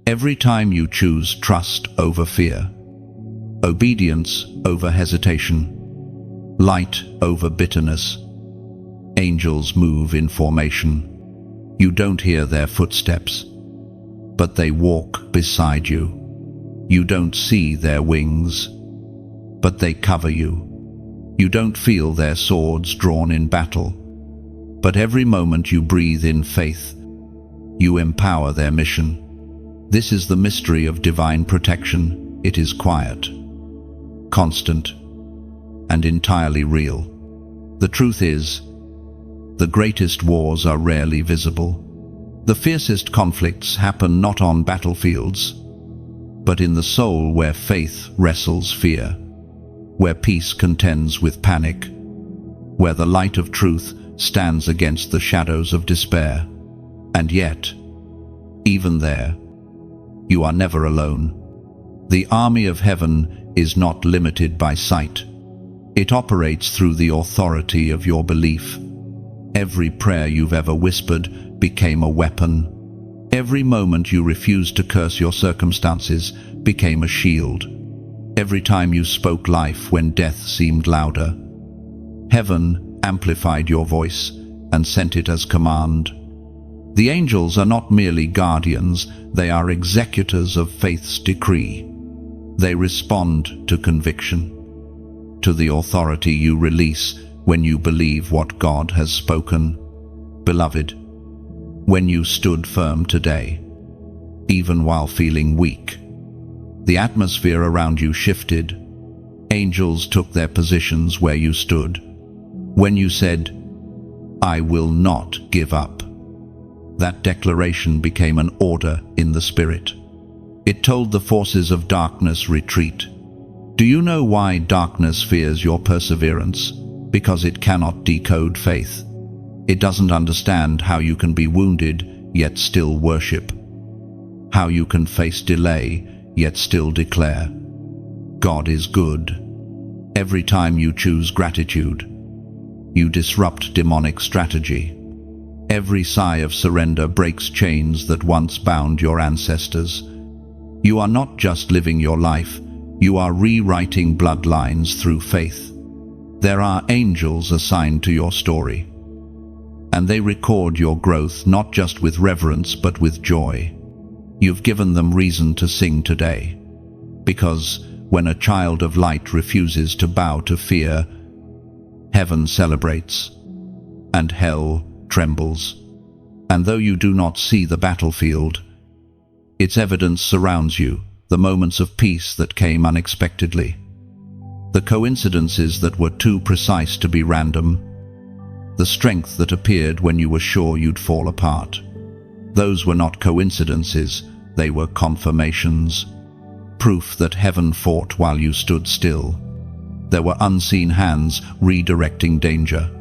Every time you choose trust over fear, obedience over hesitation, light over bitterness, angels move in formation. You don't hear their footsteps, but they walk beside you. You don't see their wings, but they cover you. You don't feel their swords drawn in battle, but every moment you breathe in faith, you empower their mission. This is the mystery of divine protection. It is quiet, constant, and entirely real. The truth is, the greatest wars are rarely visible. The fiercest conflicts happen not on battlefields, but in the soul where faith wrestles fear, where peace contends with panic, where the light of truth stands against the shadows of despair. And yet, even there, you are never alone. The army of heaven is not limited by sight. It operates through the authority of your belief. Every prayer you've ever whispered became a weapon. Every moment you refused to curse your circumstances became a shield. Every time you spoke life when death seemed louder, heaven amplified your voice and sent it as command. The angels are not merely guardians, they are executors of faith's decree. They respond to conviction, to the authority you release when you believe what God has spoken. Beloved, when you stood firm today, even while feeling weak, the atmosphere around you shifted. Angels took their positions where you stood. When you said, "I will not give up," that declaration became an order in the Spirit. It told the forces of darkness, retreat. Do you know why darkness fears your perseverance? Because it cannot decode faith. It doesn't understand how you can be wounded yet still worship, how you can face delay yet still declare, "God is good." Every time you choose gratitude, you disrupt demonic strategy. Every sigh of surrender breaks chains that once bound your ancestors. You are not just living your life, you are rewriting bloodlines through faith. There are angels assigned to your story, and they record your growth not just with reverence but with joy. You've given them reason to sing today, because when a child of light refuses to bow to fear, heaven celebrates, and hell trembles. And though you do not see the battlefield, its evidence surrounds you, the moments of peace that came unexpectedly, the coincidences that were too precise to be random, the strength that appeared when you were sure you'd fall apart. Those were not coincidences, they were confirmations, proof that heaven fought while you stood still. There were unseen hands redirecting danger,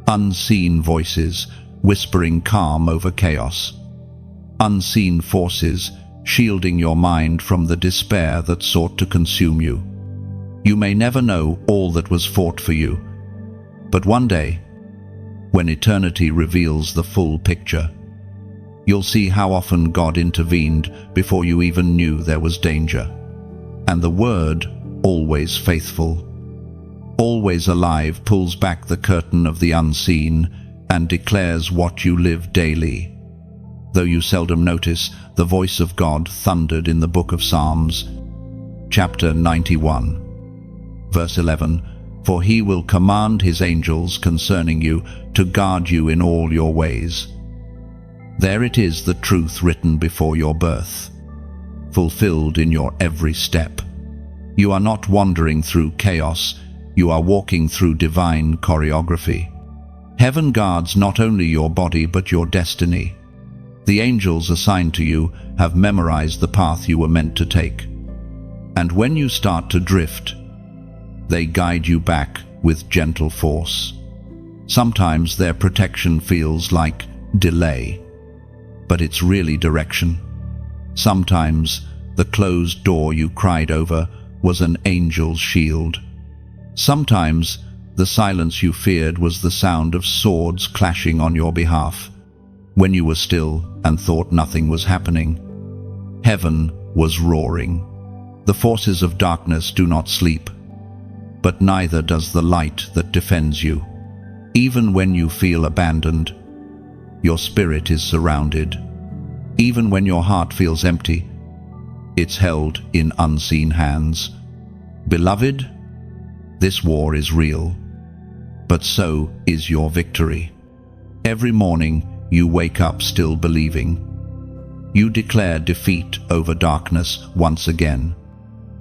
unseen voices whispering calm over chaos, unseen forces shielding your mind from the despair that sought to consume you. You may never know all that was fought for you, but one day, when eternity reveals the full picture, you'll see how often God intervened before you even knew there was danger. And the word, always faithful, always alive, pulls back the curtain of the unseen and declares what you live daily. Though you seldom notice, the voice of God thundered in the book of Psalms, chapter 91, verse 11, "For he will command his angels concerning you to guard you in all your ways." There it is, the truth written before your birth, fulfilled in your every step. You are not wandering through chaos, you are walking through divine choreography. Heaven guards not only your body but your destiny. The angels assigned to you have memorized the path you were meant to take. And when you start to drift, they guide you back with gentle force. Sometimes their protection feels like delay, but it's really direction. Sometimes the closed door you cried over was an angel's shield. Sometimes the silence you feared was the sound of swords clashing on your behalf. When you were still and thought nothing was happening, heaven was roaring. The forces of darkness do not sleep, but neither does the light that defends you. Even when you feel abandoned, your spirit is surrounded. Even when your heart feels empty, it's held in unseen hands. Beloved, this war is real, but so is your victory. Every morning you wake up still believing. You declare defeat over darkness once again.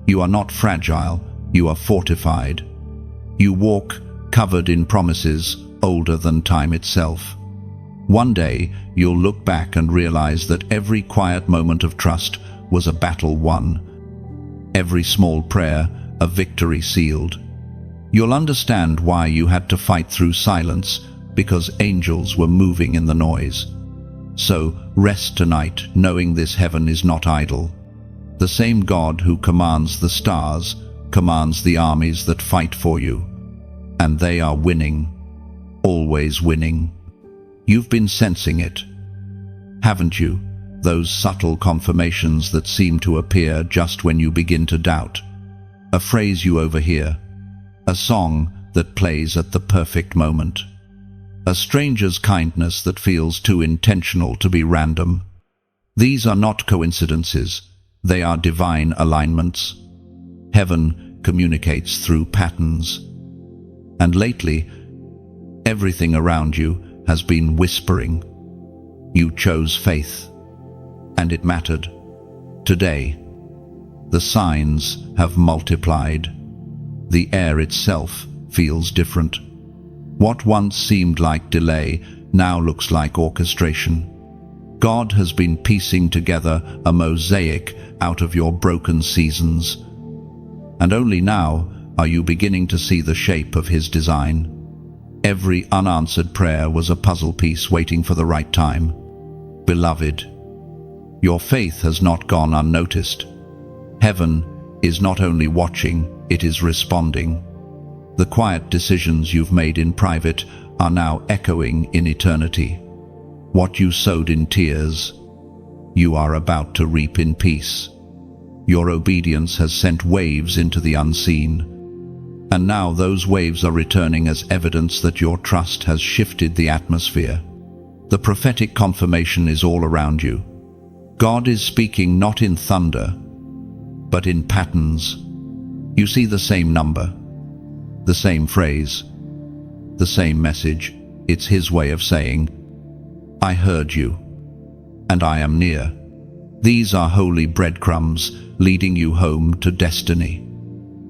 You are not fragile, you are fortified. You walk covered in promises older than time itself. One day you'll look back and realize that every quiet moment of trust was a battle won. Every small prayer a victory sealed. You'll understand why you had to fight through silence, because angels were moving in the noise. So rest tonight, knowing this heaven is not idle. The same God who commands the stars commands the armies that fight for you. And they are winning, always winning. You've been sensing it, haven't you? Those subtle confirmations that seem to appear just when you begin to doubt. A phrase you overhear, a song that plays at the perfect moment, a stranger's kindness that feels too intentional to be random. These are not coincidences, they are divine alignments. Heaven communicates through patterns. And lately, everything around you has been whispering. You chose faith, and it mattered. Today, the signs have multiplied. The air itself feels different. What once seemed like delay now looks like orchestration. God has been piecing together a mosaic out of your broken seasons. And only now are you beginning to see the shape of His design. Every unanswered prayer was a puzzle piece waiting for the right time. Beloved, your faith has not gone unnoticed. Heaven is not only watching, it is responding. The quiet decisions you've made in private are now echoing in eternity. What you sowed in tears, you are about to reap in peace. Your obedience has sent waves into the unseen, and now those waves are returning as evidence that your trust has shifted the atmosphere. The prophetic confirmation is all around you. God is speaking not in thunder, but in patterns. You see the same number, the same phrase, the same message. It's His way of saying, I heard you, and I am near. These are holy breadcrumbs leading you home to destiny.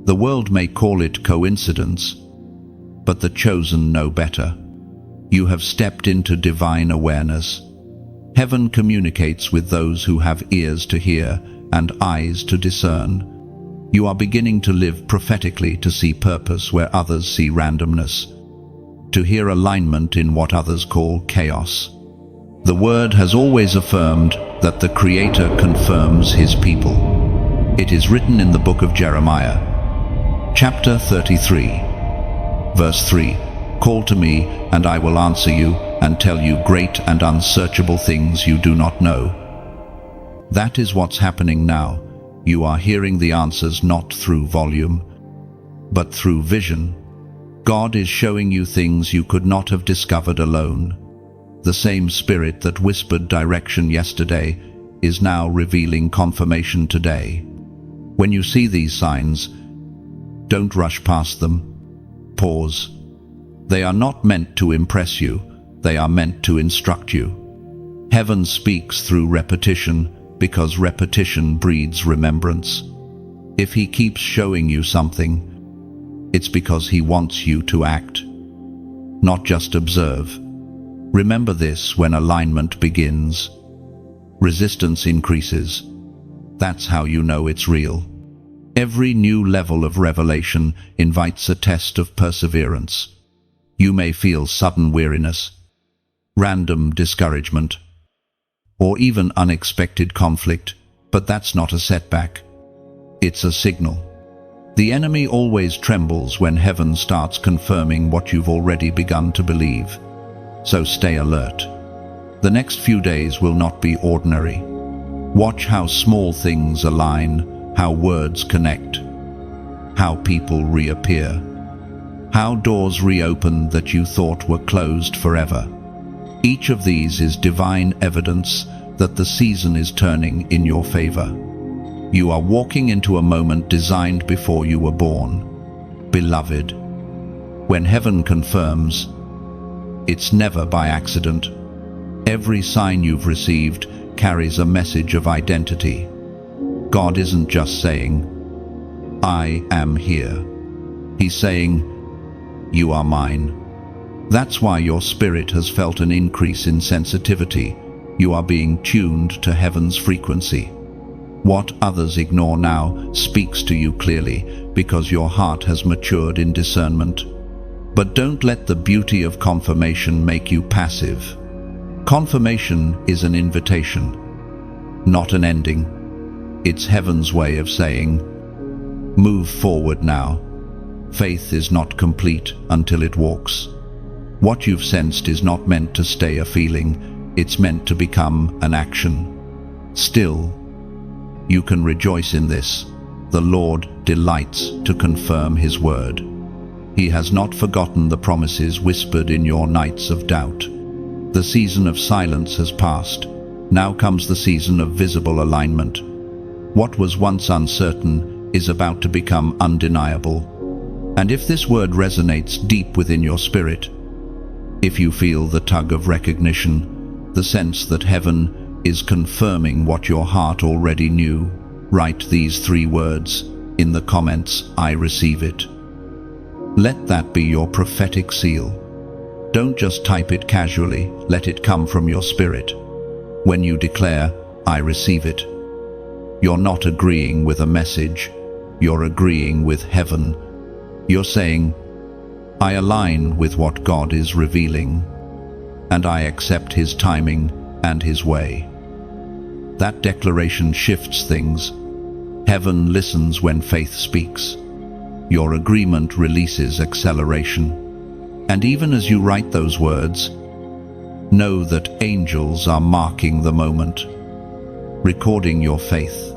The world may call it coincidence, but the chosen know better. You have stepped into divine awareness. Heaven communicates with those who have ears to hear and eyes to discern. You are beginning to live prophetically, to see purpose where others see randomness, to hear alignment in what others call chaos. The Word has always affirmed that the Creator confirms His people. It is written in the book of Jeremiah, chapter 33, verse 3, Call to me, and I will answer you, and tell you great and unsearchable things you do not know. That is what's happening now. You are hearing the answers not through volume, but through vision. God is showing you things you could not have discovered alone. The same Spirit that whispered direction yesterday is now revealing confirmation today. When you see these signs, don't rush past them. Pause. They are not meant to impress you. They are meant to instruct you. Heaven speaks through repetition because repetition breeds remembrance. If He keeps showing you something, it's because He wants you to act, not just observe. Remember this: when alignment begins, resistance increases. That's how you know it's real. Every new level of revelation invites a test of perseverance. You may feel sudden weariness, random discouragement, or even unexpected conflict, but that's not a setback. It's a signal. The enemy always trembles when heaven starts confirming what you've already begun to believe. So stay alert. The next few days will not be ordinary. Watch how small things align, how words connect, how people reappear, how doors reopen that you thought were closed forever. Each of these is divine evidence that the season is turning in your favor. You are walking into a moment designed before you were born. Beloved, when heaven confirms, it's never by accident. Every sign you've received carries a message of identity. God isn't just saying, I am here. He's saying, you are mine. That's why your spirit has felt an increase in sensitivity. You are being tuned to heaven's frequency. What others ignore now speaks to you clearly because your heart has matured in discernment. But don't let the beauty of confirmation make you passive. Confirmation is an invitation, not an ending. It's heaven's way of saying, move forward now. Faith is not complete until it walks. What you've sensed is not meant to stay a feeling, it's meant to become an action. Still, you can rejoice in this. The Lord delights to confirm His word. He has not forgotten the promises whispered in your nights of doubt. The season of silence has passed. Now comes the season of visible alignment. What was once uncertain is about to become undeniable. And if this word resonates deep within your spirit, if you feel the tug of recognition, the sense that heaven is confirming what your heart already knew, write these 3 words in the comments: I receive it. Let that be your prophetic seal. Don't just type it casually, let it come from your spirit. When you declare, I receive it, you're not agreeing with a message, you're agreeing with heaven. You're saying, I align with what God is revealing, and I accept His timing and His way. That declaration shifts things. Heaven listens when faith speaks. Your agreement releases acceleration. And even as you write those words, know that angels are marking the moment, recording your faith,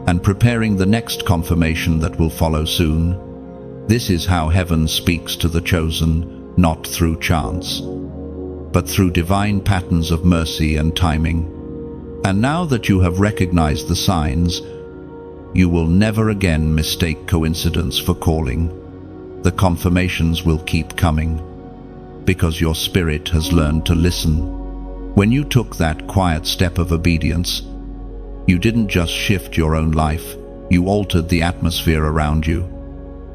and preparing the next confirmation that will follow soon. This is how heaven speaks to the chosen, not through chance, but through divine patterns of mercy and timing. And now that you have recognized the signs, you will never again mistake coincidence for calling. The confirmations will keep coming, because your spirit has learned to listen. When you took that quiet step of obedience, you didn't just shift your own life, you altered the atmosphere around you.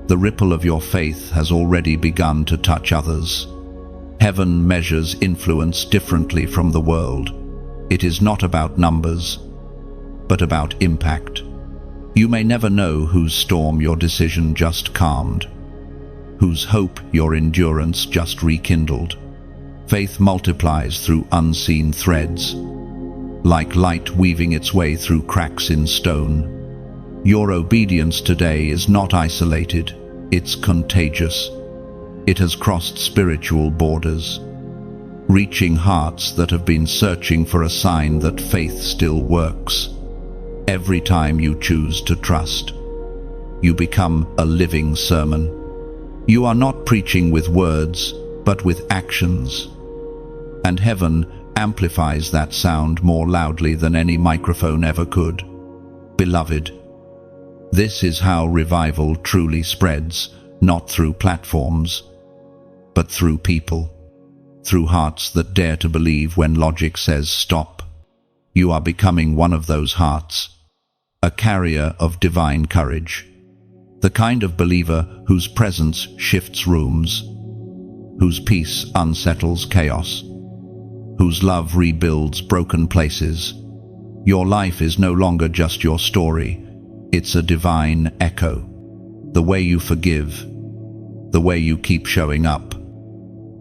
The ripple of your faith has already begun to touch others. Heaven measures influence differently from the world. It is not about numbers, but about impact. You may never know whose storm your decision just calmed, whose hope your endurance just rekindled. Faith multiplies through unseen threads, like light weaving its way through cracks in stone. Your obedience today is not isolated, it's contagious. It has crossed spiritual borders, reaching hearts that have been searching for a sign that faith still works. Every time you choose to trust, you become a living sermon. You are not preaching with words, but with actions. And heaven amplifies that sound more loudly than any microphone ever could. Beloved, this is how revival truly spreads, not through platforms, but through people, through hearts that dare to believe when logic says stop. You are becoming one of those hearts, a carrier of divine courage, the kind of believer whose presence shifts rooms, whose peace unsettles chaos, whose love rebuilds broken places. Your life is no longer just your story, it's a divine echo. The way you forgive, the way you keep showing up,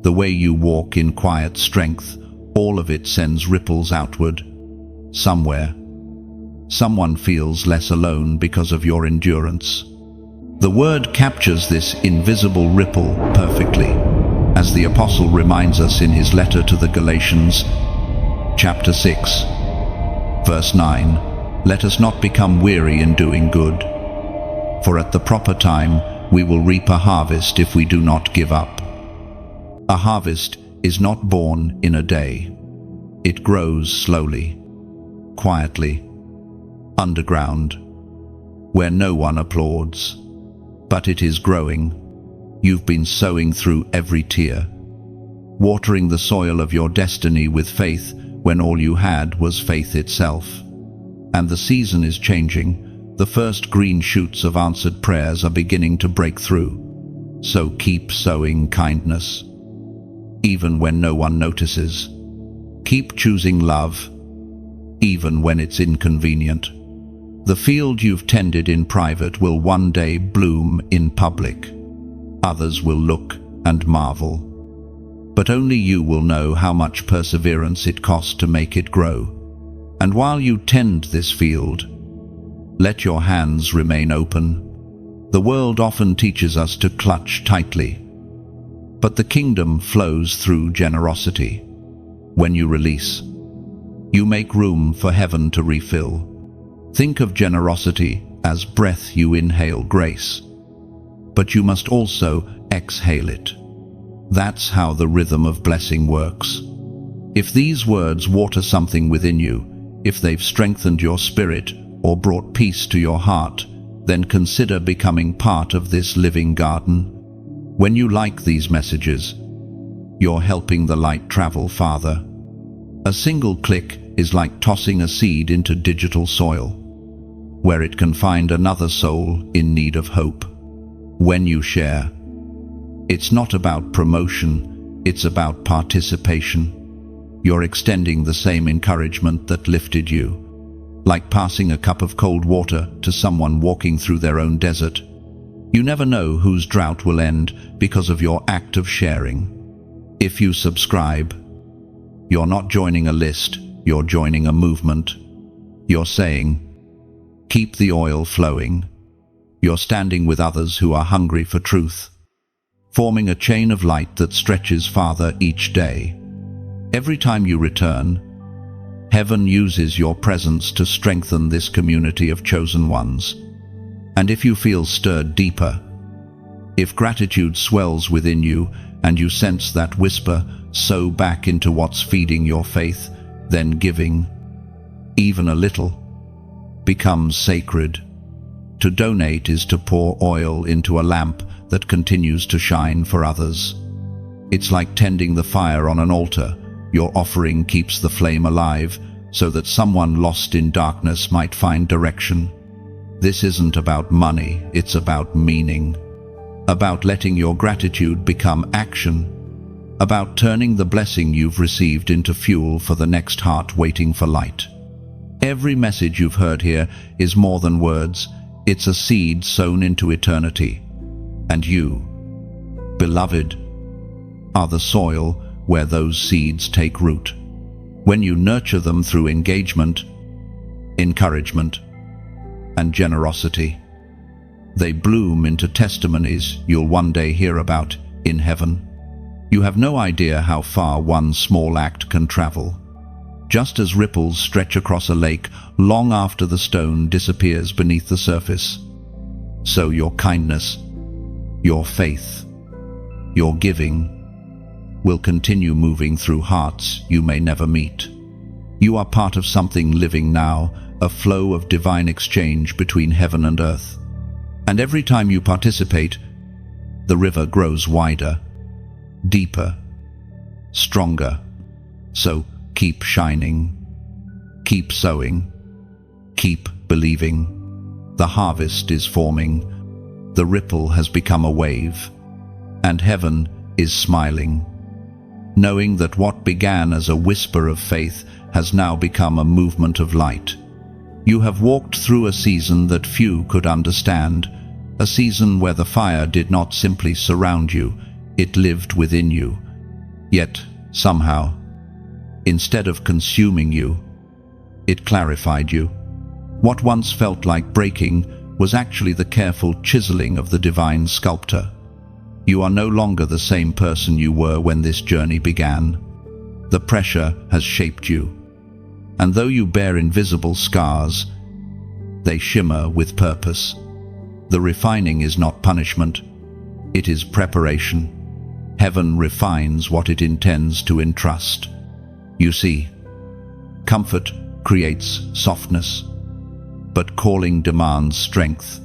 the way you walk in quiet strength, all of it sends ripples outward. Somewhere, someone feels less alone because of your endurance. The word captures this invisible ripple perfectly, as the apostle reminds us in his letter to the Galatians, chapter 6, verse 9, "Let us not become weary in doing good, for at the proper time we will reap a harvest if we do not give up." A harvest is not born in a day. It grows slowly, quietly, underground, where no one applauds. But it is growing. You've been sowing through every tear, watering the soil of your destiny with faith when all you had was faith itself. And the season is changing. The first green shoots of answered prayers are beginning to break through. So keep sowing kindness, even when no one notices. Keep choosing love, even when it's inconvenient. The field you've tended in private will one day bloom in public. Others will look and marvel, but only you will know how much perseverance it cost to make it grow. And while you tend this field, let your hands remain open. The world often teaches us to clutch tightly, but the kingdom flows through generosity. When you release, you make room for heaven to refill. Think of generosity as breath. You inhale grace, but you must also exhale it. That's how the rhythm of blessing works. If these words water something within you, if they've strengthened your spirit or brought peace to your heart, then consider becoming part of this living garden. When you like these messages, you're helping the light travel farther. A single click is like tossing a seed into digital soil, where it can find another soul in need of hope. When you share, it's not about promotion, it's about participation. You're extending the same encouragement that lifted you, like passing a cup of cold water to someone walking through their own desert. You never know whose drought will end because of your act of sharing. If you subscribe, you're not joining a list, you're joining a movement. You're saying, keep the oil flowing, You're standing with others who are hungry for truth, forming a chain of light that stretches farther each day. Every time you return, heaven uses your presence to strengthen this community of chosen ones. And if you feel stirred deeper, if gratitude swells within you and you sense that whisper, sow back into what's feeding your faith, then giving, even a little, becomes sacred. To donate is to pour oil into a lamp that continues to shine for others. It's like tending the fire on an altar. Your offering keeps the flame alive so that someone lost in darkness might find direction. This isn't about money, it's about meaning. About letting your gratitude become action. About turning the blessing you've received into fuel for the next heart waiting for light. Every message you've heard here is more than words. It's a seed sown into eternity. And you, beloved, are the soil where those seeds take root. When you nurture them through engagement, encouragement, and generosity, they bloom into testimonies you'll one day hear about in heaven. You have no idea how far one small act can travel. Just as ripples stretch across a lake long after the stone disappears beneath the surface, so your kindness, your faith, your giving will continue moving through hearts you may never meet. You are part of something living now, a flow of divine exchange between heaven and earth. And every time you participate, the river grows wider, deeper, stronger. So keep shining, keep sowing, keep believing. The harvest is forming, the ripple has become a wave, and heaven is smiling, knowing that what began as a whisper of faith has now become a movement of light. You have walked through a season that few could understand, a season where the fire did not simply surround you, it lived within you. Yet, somehow, instead of consuming you, it clarified you. What once felt like breaking was actually the careful chiseling of the divine sculptor. You are no longer the same person you were when this journey began. The pressure has shaped you, and though you bear invisible scars, they shimmer with purpose. The refining is not punishment, it is preparation. Heaven refines what it intends to entrust. You see, comfort creates softness, but calling demands strength,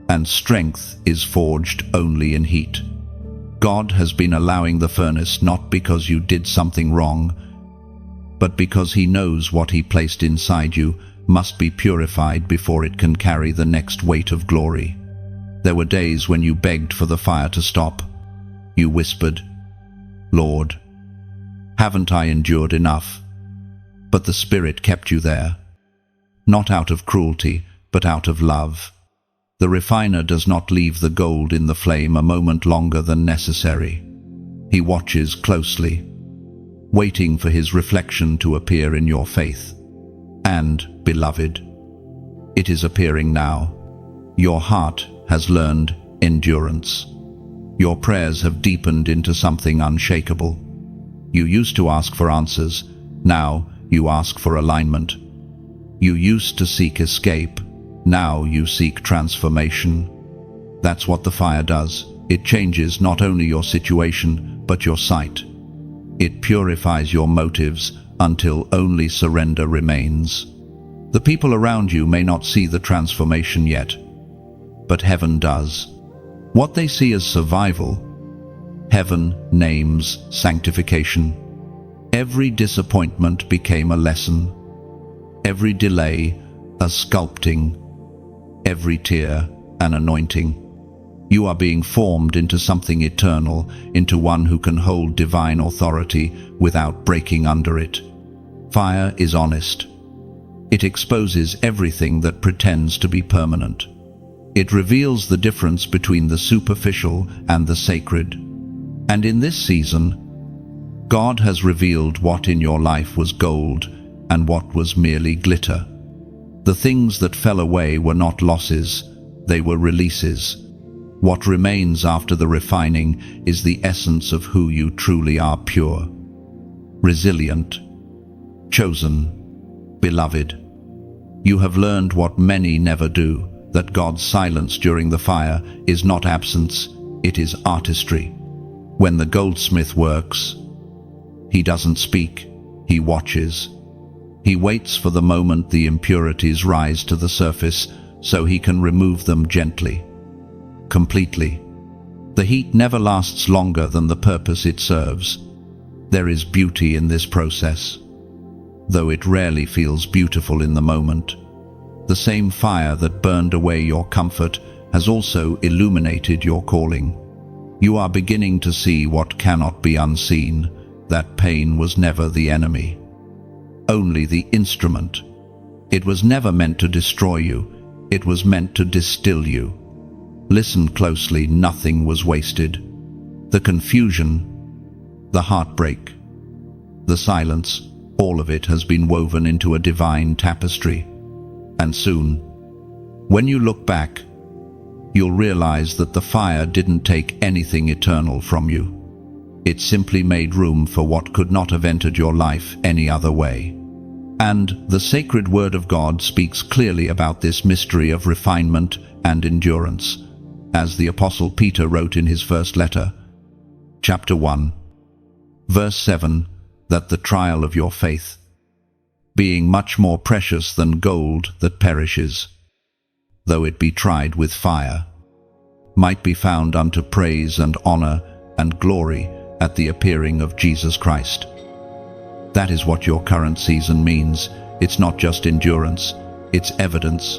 and strength is forged only in heat. God has been allowing the furnace not because you did something wrong, but because He knows what He placed inside you must be purified before it can carry the next weight of glory. There were days when you begged for the fire to stop. You whispered, "Lord, haven't I endured enough?" But the Spirit kept you there, not out of cruelty, but out of love. The refiner does not leave the gold in the flame a moment longer than necessary. He watches closely, waiting for His reflection to appear in your faith. And, beloved, it is appearing now. Your heart has learned endurance. Your prayers have deepened into something unshakable. You used to ask for answers, now you ask for alignment. You used to seek escape, now you seek transformation. That's what the fire does. It changes not only your situation, but your sight. It purifies your motives until only surrender remains. The people around you may not see the transformation yet, but heaven does. What they see as survival, heaven names sanctification. Every disappointment became a lesson, every delay a sculpting, every tear an anointing. You are being formed into something eternal, into one who can hold divine authority without breaking under it. Fire is honest. It exposes everything that pretends to be permanent. It reveals the difference between the superficial and the sacred. And in this season, God has revealed what in your life was gold and what was merely glitter. The things that fell away were not losses, they were releases. What remains after the refining is the essence of who you truly are: pure, resilient, chosen, beloved. You have learned what many never do, that God's silence during the fire is not absence, it is artistry. When the goldsmith works, he doesn't speak, he watches. He waits for the moment the impurities rise to the surface so he can remove them gently, completely. The heat never lasts longer than the purpose it serves. There is beauty in this process, though it rarely feels beautiful in the moment. The same fire that burned away your comfort has also illuminated your calling. You are beginning to see what cannot be unseen. That pain was never the enemy, only the instrument. It was never meant to destroy you, it was meant to distill you. Listen closely, nothing was wasted. The confusion, the heartbreak, the silence, all of it has been woven into a divine tapestry. And soon, when you look back, you'll realize that the fire didn't take anything eternal from you. It simply made room for what could not have entered your life any other way. And the sacred word of God speaks clearly about this mystery of refinement and endurance, as the Apostle Peter wrote in his first letter, chapter 1, verse 7, that the trial of your faith, being much more precious than gold that perishes, though it be tried with fire, might be found unto praise and honor and glory at the appearing of Jesus Christ. That is what your current season means. It's not just endurance, it's evidence.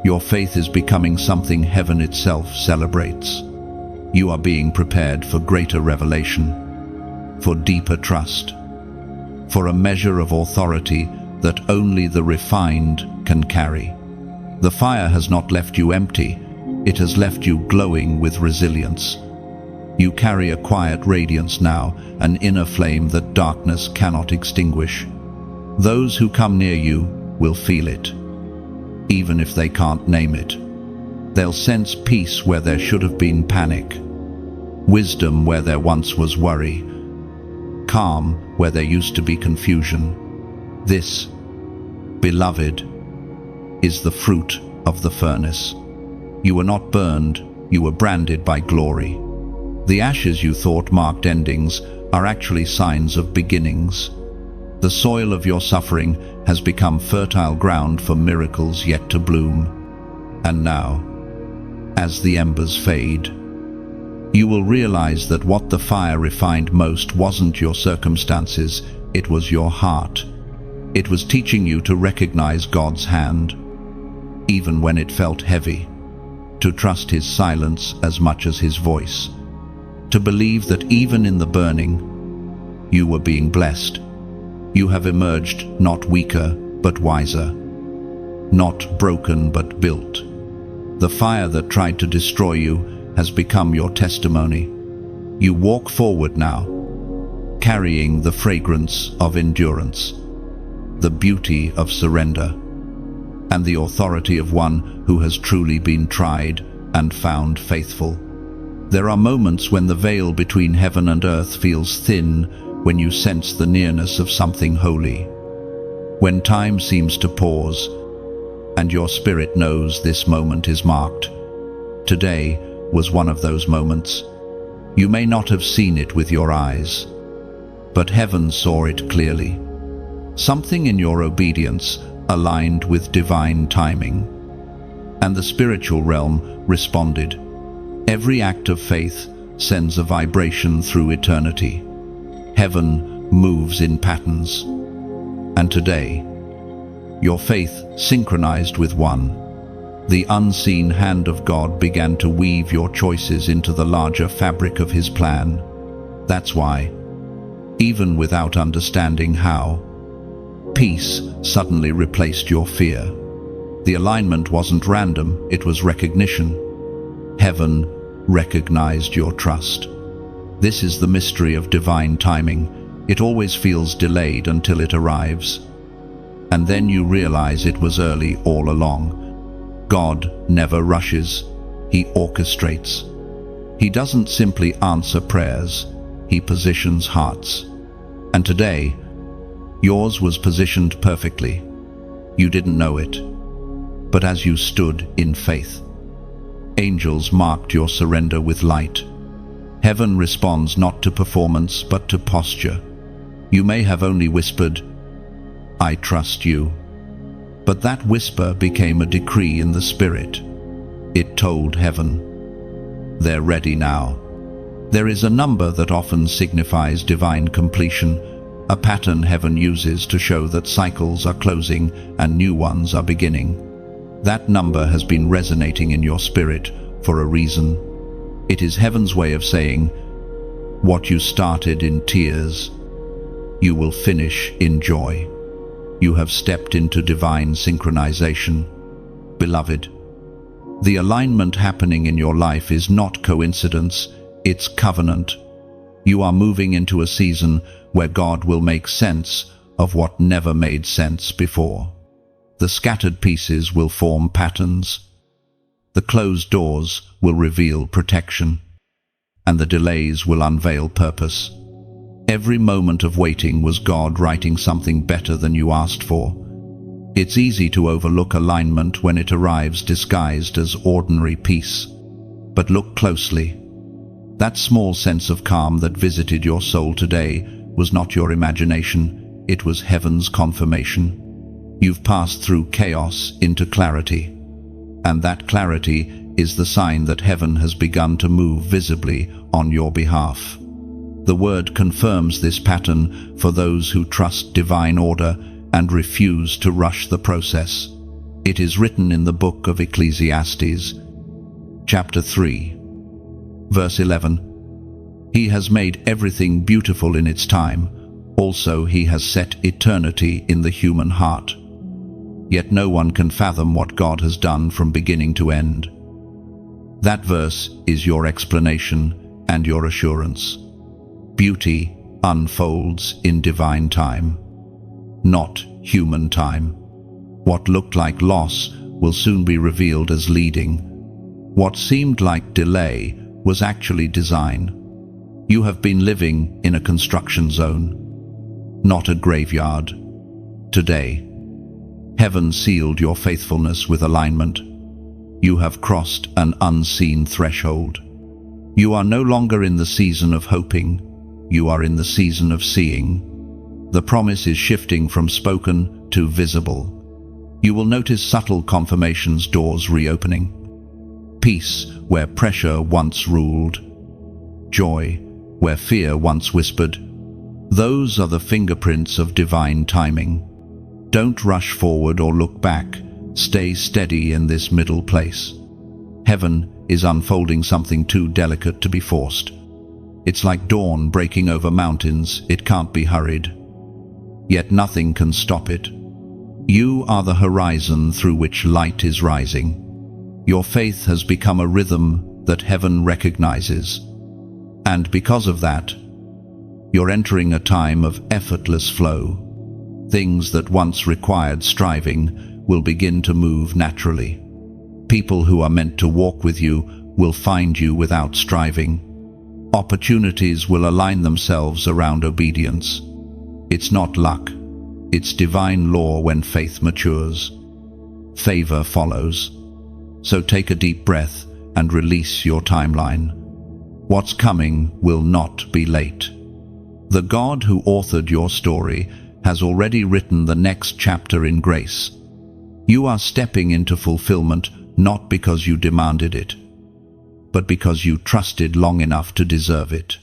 Your faith is becoming something heaven itself celebrates. You are being prepared for greater revelation, for deeper trust, for a measure of authority that only the refined can carry. The fire has not left you empty, it has left you glowing with resilience. You carry a quiet radiance now, an inner flame that darkness cannot extinguish. Those who come near you will feel it, even if they can't name it. They'll sense peace where there should have been panic, wisdom where there once was worry, calm where there used to be confusion. This, beloved, is the fruit of the furnace. You were not burned, you were branded by glory. The ashes you thought marked endings are actually signs of beginnings. The soil of your suffering has become fertile ground for miracles yet to bloom. And now, as the embers fade, you will realize that what the fire refined most wasn't your circumstances, it was your heart. It was teaching you to recognize God's hand, even when it felt heavy, to trust His silence as much as His voice, to believe that even in the burning, you were being blessed. You have emerged not weaker, but wiser, not broken, but built. The fire that tried to destroy you has become your testimony. You walk forward now, carrying the fragrance of endurance, the beauty of surrender, and the authority of one who has truly been tried and found faithful. There are moments when the veil between heaven and earth feels thin, when you sense the nearness of something holy, when time seems to pause, and your spirit knows this moment is marked. Today was one of those moments. You may not have seen it with your eyes, but heaven saw it clearly. Something in your obedience aligned with divine timing, and the spiritual realm responded. Every act of faith sends a vibration through eternity. Heaven moves in patterns. And today, your faith synchronized with one. The unseen hand of God began to weave your choices into the larger fabric of His plan. That's why, even without understanding how, peace suddenly replaced your fear. The alignment wasn't random, it was recognition. Heaven recognized your trust. This is the mystery of divine timing. It always feels delayed until it arrives. And then you realize it was early all along. God never rushes, He orchestrates. He doesn't simply answer prayers, He positions hearts. And today, yours was positioned perfectly. You didn't know it. But as you stood in faith, angels marked your surrender with light. Heaven responds not to performance, but to posture. You may have only whispered, "I trust you." But that whisper became a decree in the Spirit. It told heaven, "They're ready now." There is a number that often signifies divine completion, a pattern heaven uses to show that cycles are closing and new ones are beginning. That number has been resonating in your spirit for a reason. It is heaven's way of saying, what you started in tears, you will finish in joy. You have stepped into divine synchronization. Beloved, the alignment happening in your life is not coincidence, it's covenant. You are moving into a season where God will make sense of what never made sense before. The scattered pieces will form patterns. The closed doors will reveal protection, and the delays will unveil purpose. Every moment of waiting was God writing something better than you asked for. It's easy to overlook alignment when it arrives disguised as ordinary peace. But look closely. That small sense of calm that visited your soul today was not your imagination, it was heaven's confirmation. You've passed through chaos into clarity, and that clarity is the sign that heaven has begun to move visibly on your behalf. The word confirms this pattern for those who trust divine order and refuse to rush the process. It is written in the book of Ecclesiastes, chapter 3, verse 11. He has made everything beautiful in its time. Also, He has set eternity in the human heart. Yet no one can fathom what God has done from beginning to end. That verse is your explanation and your assurance. Beauty unfolds in divine time, not human time. What looked like loss will soon be revealed as leading. What seemed like delay was actually design. You have been living in a construction zone, not a graveyard. Today, heaven sealed your faithfulness with alignment. You have crossed an unseen threshold. You are no longer in the season of hoping, you are in the season of seeing. The promise is shifting from spoken to visible. You will notice subtle confirmations, doors reopening. Peace where pressure once ruled. Joy where fear once whispered. Those are the fingerprints of divine timing. Don't rush forward or look back. Stay steady in this middle place. Heaven is unfolding something too delicate to be forced. It's like dawn breaking over mountains. It can't be hurried. Yet nothing can stop it. You are the horizon through which light is rising. Your faith has become a rhythm that heaven recognizes. And because of that, you're entering a time of effortless flow. Things that once required striving will begin to move naturally. People who are meant to walk with you will find you without striving. Opportunities will align themselves around obedience. It's not luck, it's divine law when faith matures. Favor follows. So take a deep breath and release your timeline. What's coming will not be late. The God who authored your story has already written the next chapter in grace. You are stepping into fulfillment not because you demanded it, but because you trusted long enough to deserve it.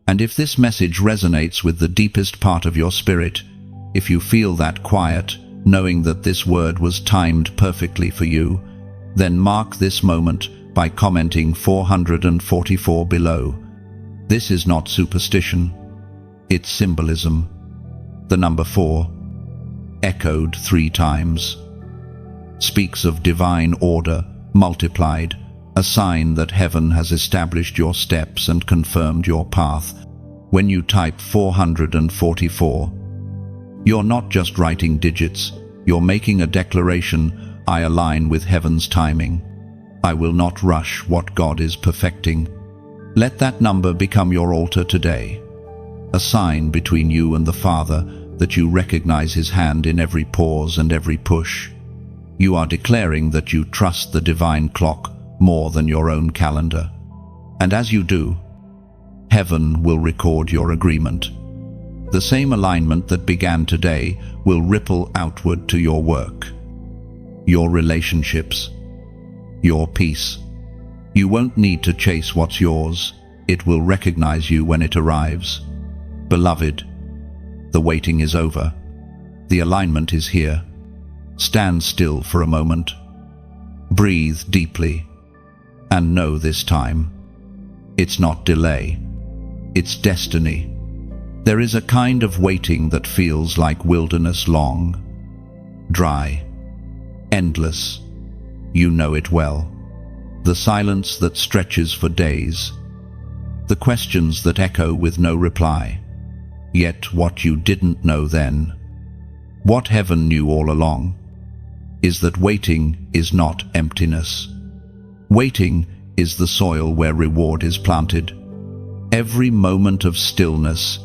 And if this message resonates with the deepest part of your spirit, if you feel that quiet, knowing that this word was timed perfectly for you, then mark this moment by commenting 444 below. This is not superstition, it's symbolism. The number 4, echoed 3 times, speaks of divine order multiplied, a sign that heaven has established your steps and confirmed your path. When you type 444, you're not just writing digits, you're making a declaration I align with heaven's timing. I will not rush what God is perfecting. Let that number become your altar today, a sign between you and the Father that you recognize His hand in every pause and every push. You are declaring that you trust the divine clock more than your own calendar. And as you do, heaven will record your agreement. The same alignment that began today will ripple outward to your work, your relationships, your peace. You won't need to chase what's yours. It will recognize you when it arrives. Beloved, the waiting is over. The alignment is here. Stand still for a moment. Breathe deeply. And know this time, it's not delay. It's destiny. There is a kind of waiting that feels like wilderness long, dry, endless. You know it well. The silence that stretches for days. The questions that echo with no reply. Yet what you didn't know then, what heaven knew all along, is that waiting is not emptiness. Waiting is the soil where reward is planted. Every moment of stillness,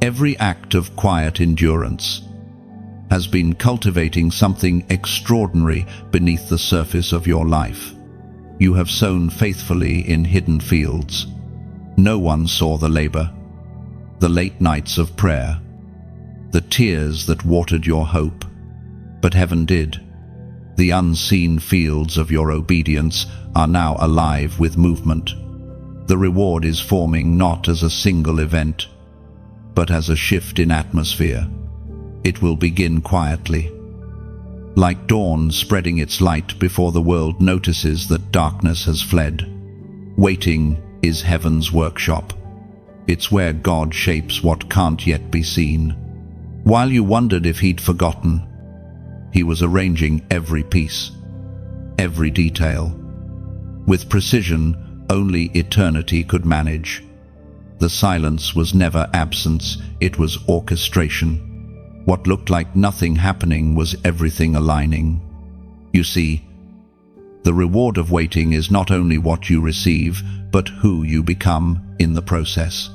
every act of quiet endurance, has been cultivating something extraordinary beneath the surface of your life. You have sown faithfully in hidden fields. No one saw the labor, the late nights of prayer, the tears that watered your hope, but heaven did. The unseen fields of your obedience are now alive with movement. The reward is forming not as a single event, but as a shift in atmosphere. It will begin quietly, like dawn spreading its light before the world notices that darkness has fled. Waiting is heaven's workshop. It's where God shapes what can't yet be seen. While you wondered if He'd forgotten, He was arranging every piece, every detail, with precision only eternity could manage. The silence was never absence, it was orchestration. What looked like nothing happening was everything aligning. You see, the reward of waiting is not only what you receive, but who you become in the process.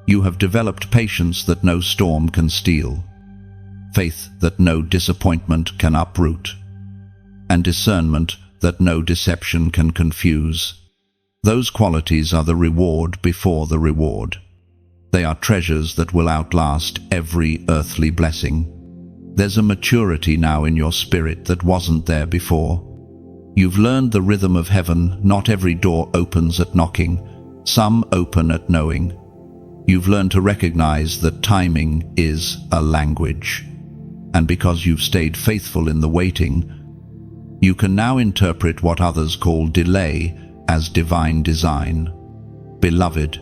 You have developed patience that no storm can steal, faith that no disappointment can uproot, and discernment that no deception can confuse. Those qualities are the reward before the reward. They are treasures that will outlast every earthly blessing. There's a maturity now in your spirit that wasn't there before. You've learned the rhythm of heaven. Not every door opens at knocking. Some open at knowing. You've learned to recognize that timing is a language. And because you've stayed faithful in the waiting, you can now interpret what others call delay as divine design. Beloved,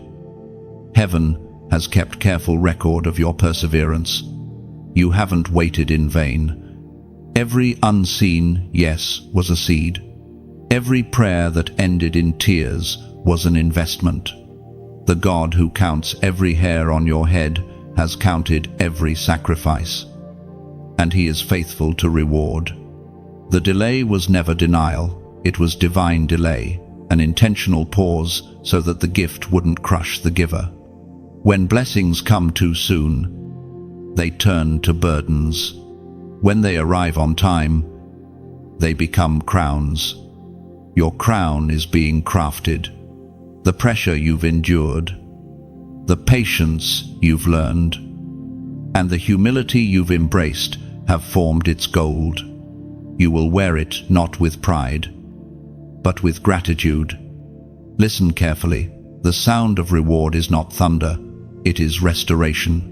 heaven has kept careful record of your perseverance. You haven't waited in vain. Every unseen yes was a seed. Every prayer that ended in tears was an investment. The God who counts every hair on your head has counted every sacrifice, and He is faithful to reward. The delay was never denial, it was divine delay, an intentional pause so that the gift wouldn't crush the giver. When blessings come too soon, they turn to burdens. When they arrive on time, they become crowns. Your crown is being crafted. The pressure you've endured, the patience you've learned, and the humility you've embraced have formed its gold. You will wear it not with pride, but with gratitude. Listen carefully. The sound of reward is not thunder. It is restoration.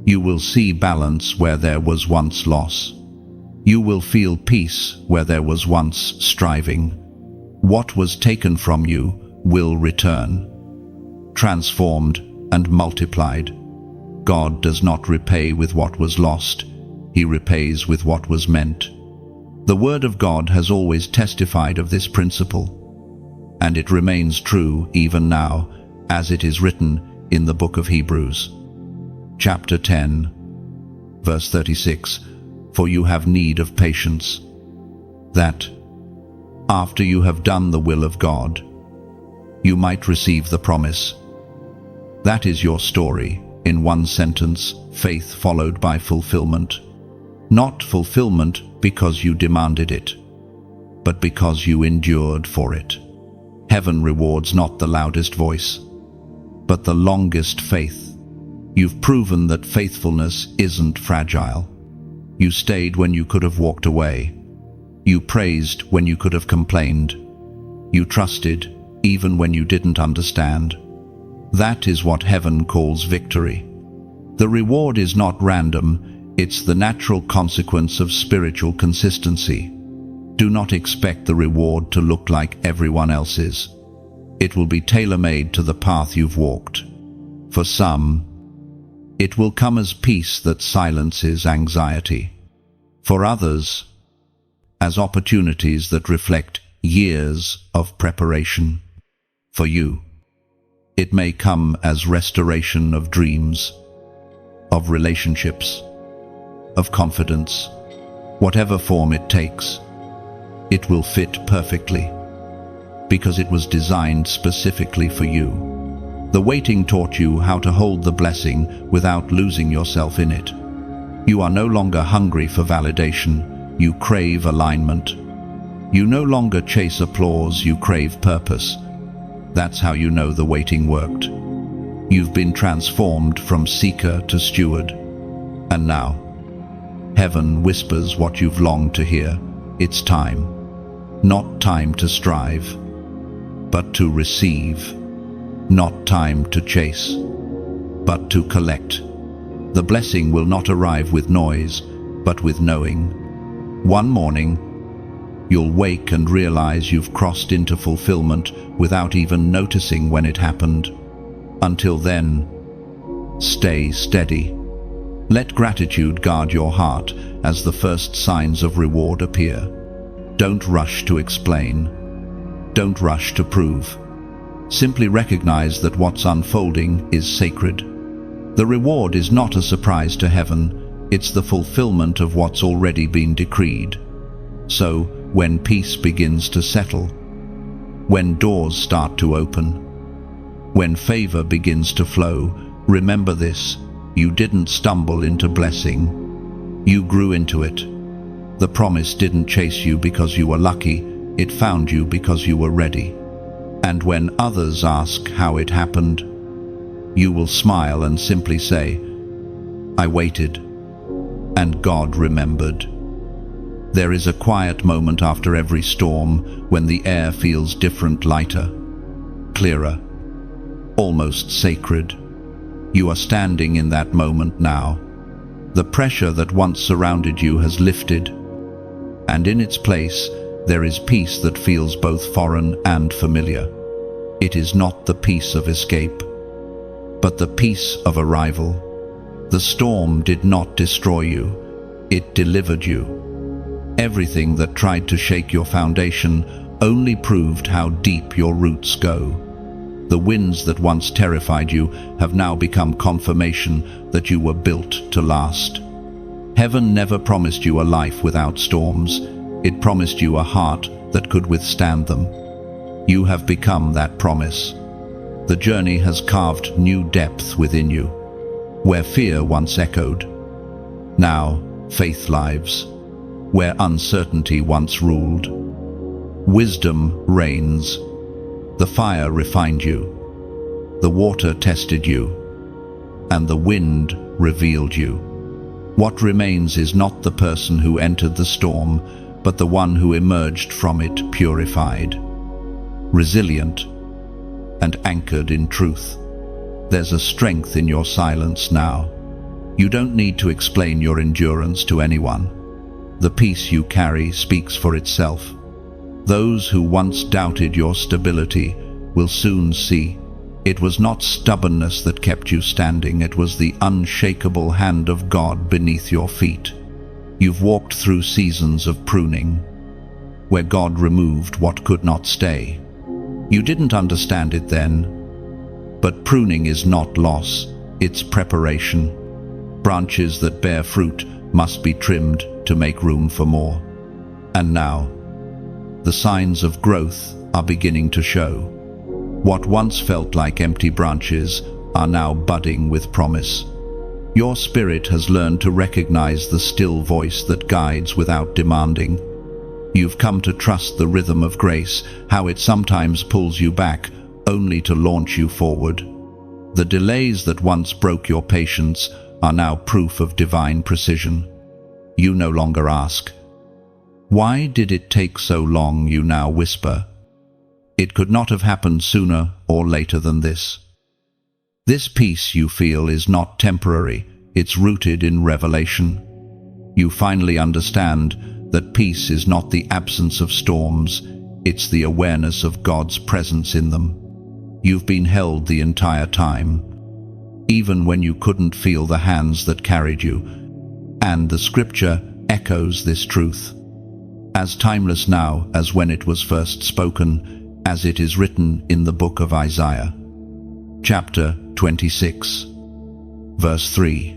You will see balance where there was once loss. You will feel peace where there was once striving. What was taken from you will return, transformed and multiplied. God does not repay with what was lost. He repays with what was meant. The Word of God has always testified of this principle, and it remains true even now, as it is written in the book of Hebrews, chapter 10, verse 36, "For you have need of patience, that after you have done the will of God, you might receive the promise. That is your story, in one sentence: faith followed by fulfillment. Not fulfillment because you demanded it, but because you endured for it. Heaven rewards not the loudest voice, but the longest faith. You've proven that faithfulness isn't fragile. You stayed when you could have walked away. You praised when you could have complained. You trusted even when you didn't understand. That is what heaven calls victory. The reward is not random, it's the natural consequence of spiritual consistency. Do not expect the reward to look like everyone else's. It will be tailor-made to the path you've walked. For some, it will come as peace that silences anxiety. For others, as opportunities that reflect years of preparation. For you, it may come as restoration of dreams, of relationships, of confidence. Whatever form it takes, it will fit perfectly, because it was designed specifically for you. The waiting taught you how to hold the blessing without losing yourself in it. You are no longer hungry for validation, you crave alignment. You no longer chase applause, you crave purpose. That's how you know the waiting worked. You've been transformed from seeker to steward. And now, heaven whispers what you've longed to hear. It's time. Not time to strive, but to receive. Not time to chase, but to collect. The blessing will not arrive with noise, but with knowing. One morning, you'll wake and realize you've crossed into fulfillment without even noticing when it happened. Until then, stay steady. Let gratitude guard your heart as the first signs of reward appear. Don't rush to explain. Don't rush to prove. Simply recognize that what's unfolding is sacred. The reward is not a surprise to heaven, it's the fulfillment of what's already been decreed. So, when peace begins to settle, when doors start to open, when favor begins to flow, remember this: you didn't stumble into blessing, you grew into it. The promise didn't chase you because you were lucky, it found you because you were ready. And when others ask how it happened, you will smile and simply say, I waited, and God remembered. There is a quiet moment after every storm when the air feels different, lighter, clearer, almost sacred. You are standing in that moment now. The pressure that once surrounded you has lifted, and in its place there is peace that feels both foreign and familiar. It is not the peace of escape, but the peace of arrival. The storm did not destroy you, it delivered you. Everything that tried to shake your foundation only proved how deep your roots go. The winds that once terrified you have now become confirmation that you were built to last. Heaven never promised you a life without storms. It promised you a heart that could withstand them. You have become that promise. The journey has carved new depth within you. Where fear once echoed, now faith lives. Where uncertainty once ruled, wisdom reigns. The fire refined you, the water tested you, and the wind revealed you. What remains is not the person who entered the storm, but the one who emerged from it purified, resilient, and anchored in truth. There's a strength in your silence now. You don't need to explain your endurance to anyone. The peace you carry speaks for itself. Those who once doubted your stability will soon see it was not stubbornness that kept you standing, it was the unshakable hand of God beneath your feet. You've walked through seasons of pruning, where God removed what could not stay. You didn't understand it then, but pruning is not loss, it's preparation. Branches that bear fruit must be trimmed to make room for more. And now, The signs of growth are beginning to show. What once felt like empty branches are now budding with promise. Your spirit has learned to recognize the still voice that guides without demanding. You've come to trust the rhythm of grace, how it sometimes pulls you back, only to launch you forward. The delays that once broke your patience are now proof of divine precision. You no longer ask, "Why did it take so long?" You now whisper, "It could not have happened sooner or later than this." This peace you feel is not temporary, it's rooted in revelation. You finally understand that peace is not the absence of storms, it's the awareness of God's presence in them. You've been held the entire time, even when you couldn't feel the hands that carried you. And the scripture echoes this truth, as timeless now as when it was first spoken, as it is written in the book of Isaiah. Chapter 26, verse 3.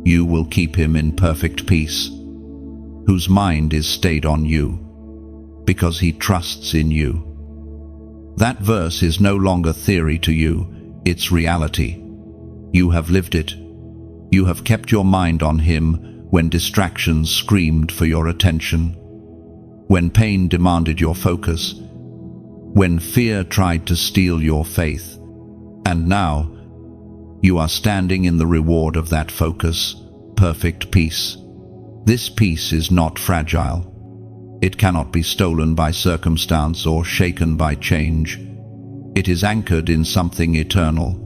You will keep him in perfect peace, whose mind is stayed on you, because he trusts in you. That verse is no longer theory to you, it's reality. You have lived it. You have kept your mind on him when distractions screamed for your attention, when pain demanded your focus, when fear tried to steal your faith. And now, you are standing in the reward of that focus, perfect peace. This peace is not fragile. It cannot be stolen by circumstance or shaken by change. It is anchored in something eternal.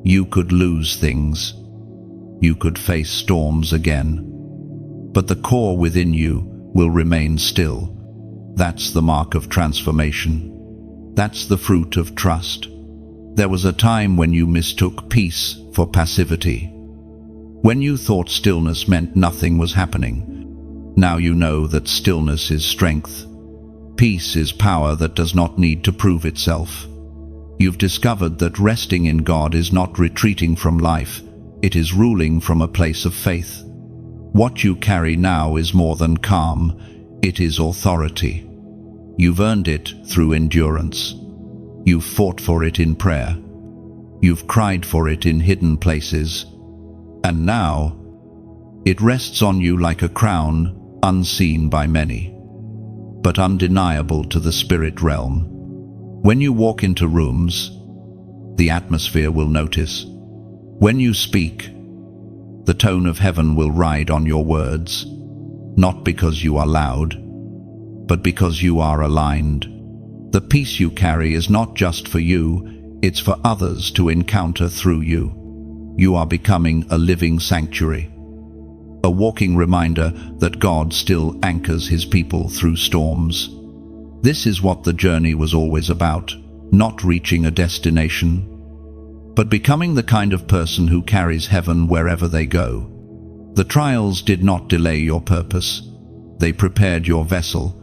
You could lose things. You could face storms again. But the core within you will remain still. That's the mark of transformation. That's the fruit of trust. There was a time when you mistook peace for passivity. When you thought stillness meant nothing was happening. Now you know that stillness is strength. Peace is power that does not need to prove itself. You've discovered that resting in God is not retreating from life, it is ruling from a place of faith. What you carry now is more than calm, it is authority. You've earned it through endurance. You've fought for it in prayer. You've cried for it in hidden places. And now, it rests on you like a crown, unseen by many, but undeniable to the spirit realm. When you walk into rooms, the atmosphere will notice. When you speak, the tone of heaven will ride on your words, not because you are loud, but because you are aligned. The peace you carry is not just for you, it's for others to encounter through you. You are becoming a living sanctuary, a walking reminder that God still anchors his people through storms. This is what the journey was always about, not reaching a destination, but becoming the kind of person who carries heaven wherever they go. The trials did not delay your purpose. They prepared your vessel.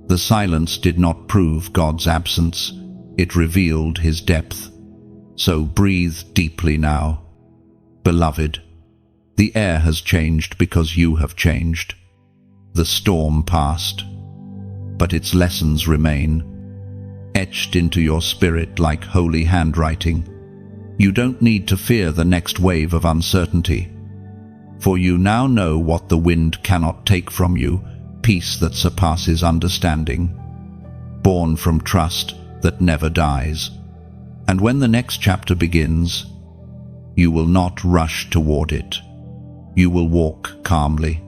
The silence did not prove God's absence. It revealed his depth. So breathe deeply now. Beloved, the air has changed because you have changed. The storm passed, but its lessons remain, etched into your spirit like holy handwriting. You don't need to fear the next wave of uncertainty, for you now know what the wind cannot take from you, peace that surpasses understanding, born from trust that never dies. And when the next chapter begins, you will not rush toward it. You will walk calmly,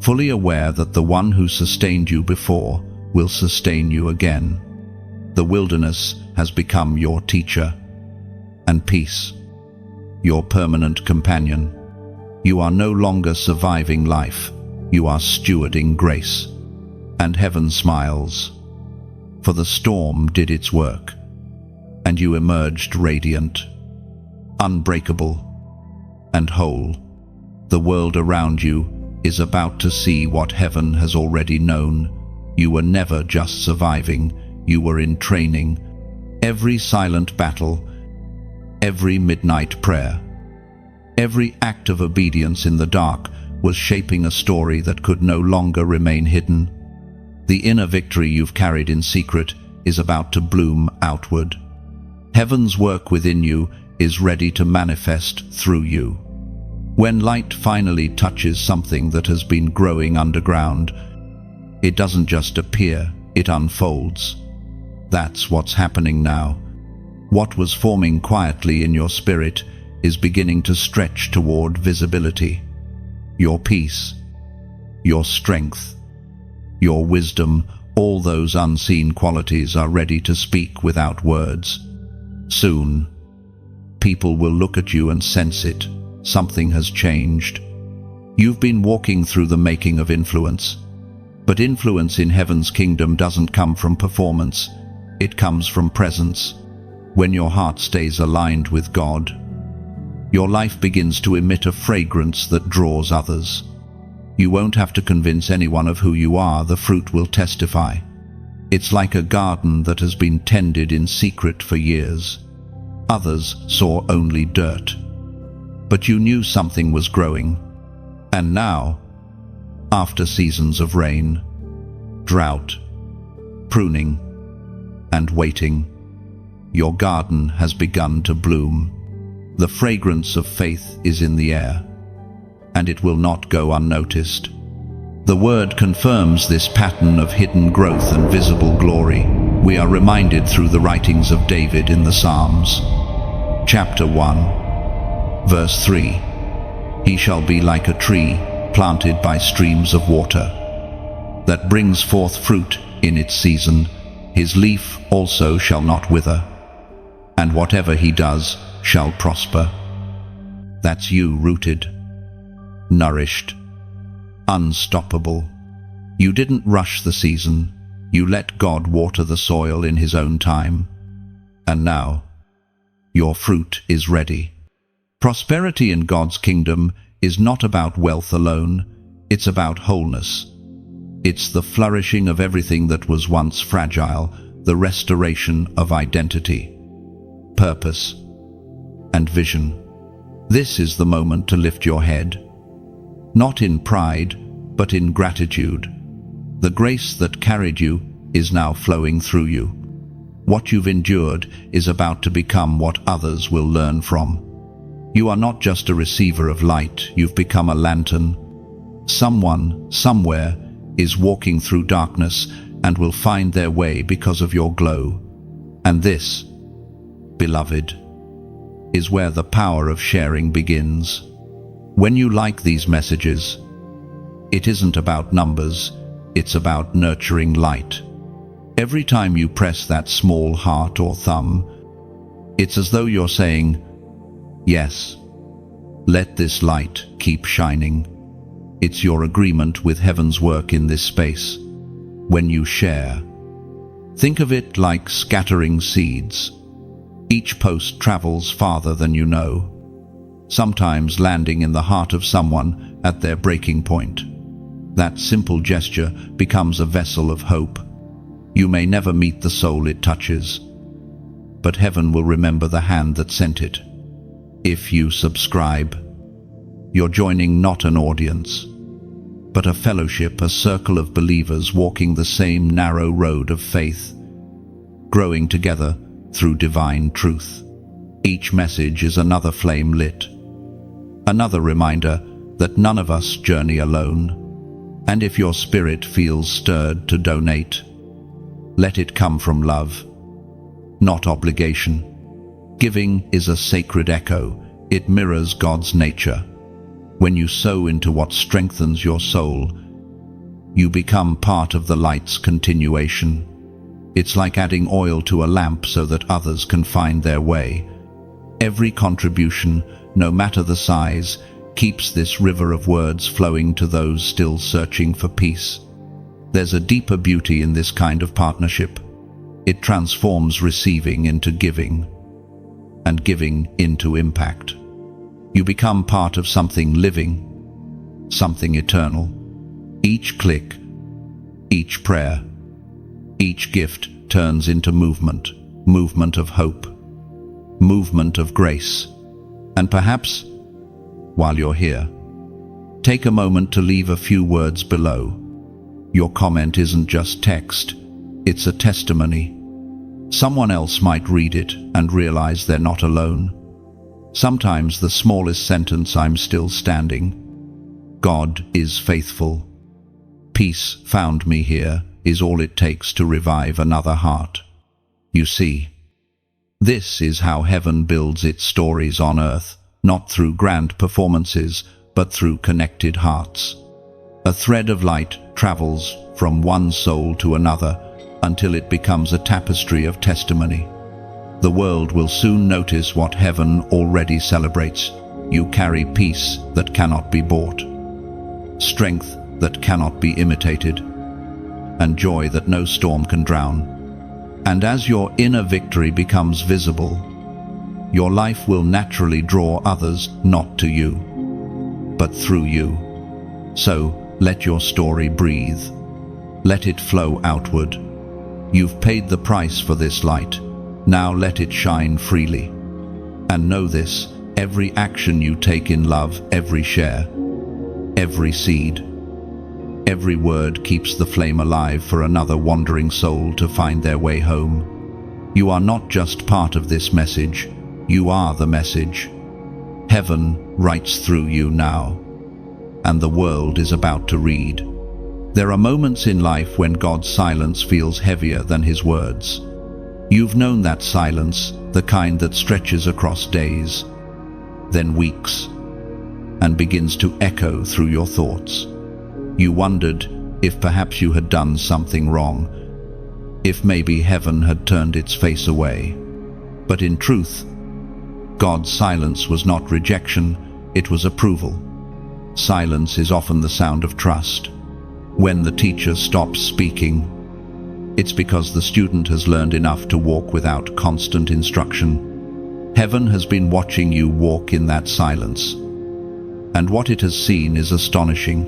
fully aware that the one who sustained you before will sustain you again. The wilderness has become your teacher, and peace, your permanent companion. You are no longer surviving life, you are stewarding grace. And heaven smiles, for the storm did its work, and you emerged radiant, unbreakable, and whole. The world around you is about to see what heaven has already known. You were never just surviving, you were in training. Every silent battle, every midnight prayer, every act of obedience in the dark was shaping a story that could no longer remain hidden. The inner victory you've carried in secret is about to bloom outward. Heaven's work within you is ready to manifest through you. When light finally touches something that has been growing underground, it doesn't just appear, it unfolds. That's what's happening now. What was forming quietly in your spirit is beginning to stretch toward visibility. Your peace, your strength, your wisdom, all those unseen qualities are ready to speak without words. Soon, people will look at you and sense it. Something has changed. You've been walking through the making of influence. But influence in Heaven's kingdom doesn't come from performance. It comes from presence. When your heart stays aligned with God, your life begins to emit a fragrance that draws others. You won't have to convince anyone of who you are, the fruit will testify. It's like a garden that has been tended in secret for years. Others saw only dirt. But you knew something was growing. And now, after seasons of rain, drought, pruning, and waiting, your garden has begun to bloom. The fragrance of faith is in the air, and it will not go unnoticed. The Word confirms this pattern of hidden growth and visible glory. We are reminded through the writings of David in the Psalms. Chapter 1, verse 3. He shall be like a tree planted by streams of water, that brings forth fruit in its season. His leaf also shall not wither, and whatever he does shall prosper. That's you, rooted, nourished, unstoppable. You didn't rush the season. You let God water the soil in His own time. And now, your fruit is ready. Prosperity in God's kingdom is not about wealth alone. It's about wholeness. It's the flourishing of everything that was once fragile, the restoration of identity, purpose, and vision. This is the moment to lift your head, not in pride, but in gratitude. The grace that carried you is now flowing through you. What you've endured is about to become what others will learn from. You are not just a receiver of light, you've become a lantern. Someone, somewhere, is walking through darkness and will find their way because of your glow. And this, beloved, is where the power of sharing begins. When you like these messages, it isn't about numbers, it's about nurturing light. Every time you press that small heart or thumb, it's as though you're saying, yes, let this light keep shining. It's your agreement with Heaven's work in this space. When you share, think of it like scattering seeds. Each post travels farther than you know, sometimes landing in the heart of someone at their breaking point. That simple gesture becomes a vessel of hope. You may never meet the soul it touches, but heaven will remember the hand that sent it. If you subscribe, you're joining not an audience, but a fellowship, a circle of believers walking the same narrow road of faith, growing together through divine truth. Each message is another flame lit, another reminder that none of us journey alone. And if your spirit feels stirred to donate, let it come from love, not obligation. Giving is a sacred echo. It mirrors God's nature. When you sow into what strengthens your soul, you become part of the light's continuation. It's like adding oil to a lamp so that others can find their way. Every contribution, no matter the size, keeps this river of words flowing to those still searching for peace. There's a deeper beauty in this kind of partnership. It transforms receiving into giving, and giving into impact. You become part of something living, something eternal. Each click, each prayer, each gift turns into movement, movement of hope, movement of grace. And perhaps, while you're here, take a moment to leave a few words below. Your comment isn't just text, it's a testimony. Someone else might read it and realize they're not alone. Sometimes the smallest sentence, "I'm still standing. God is faithful. Peace found me here," is all it takes to revive another heart. You see, this is how heaven builds its stories on earth, not through grand performances, but through connected hearts. A thread of light travels from one soul to another until it becomes a tapestry of testimony. The world will soon notice what heaven already celebrates. You carry peace that cannot be bought, strength that cannot be imitated, and joy that no storm can drown. And as your inner victory becomes visible, your life will naturally draw others not to you, but through you. So let your story breathe. Let it flow outward. You've paid the price for this light. Now let it shine freely. And know this, every action you take in love, every share, every seed, every word keeps the flame alive for another wandering soul to find their way home. You are not just part of this message, you are the message. Heaven writes through you now, and the world is about to read. There are moments in life when God's silence feels heavier than his words. You've known that silence, the kind that stretches across days, then weeks, and begins to echo through your thoughts. You wondered if perhaps you had done something wrong, if maybe heaven had turned its face away. But in truth, God's silence was not rejection, it was approval. Silence is often the sound of trust. When the teacher stops speaking, it's because the student has learned enough to walk without constant instruction. Heaven has been watching you walk in that silence, and what it has seen is astonishing.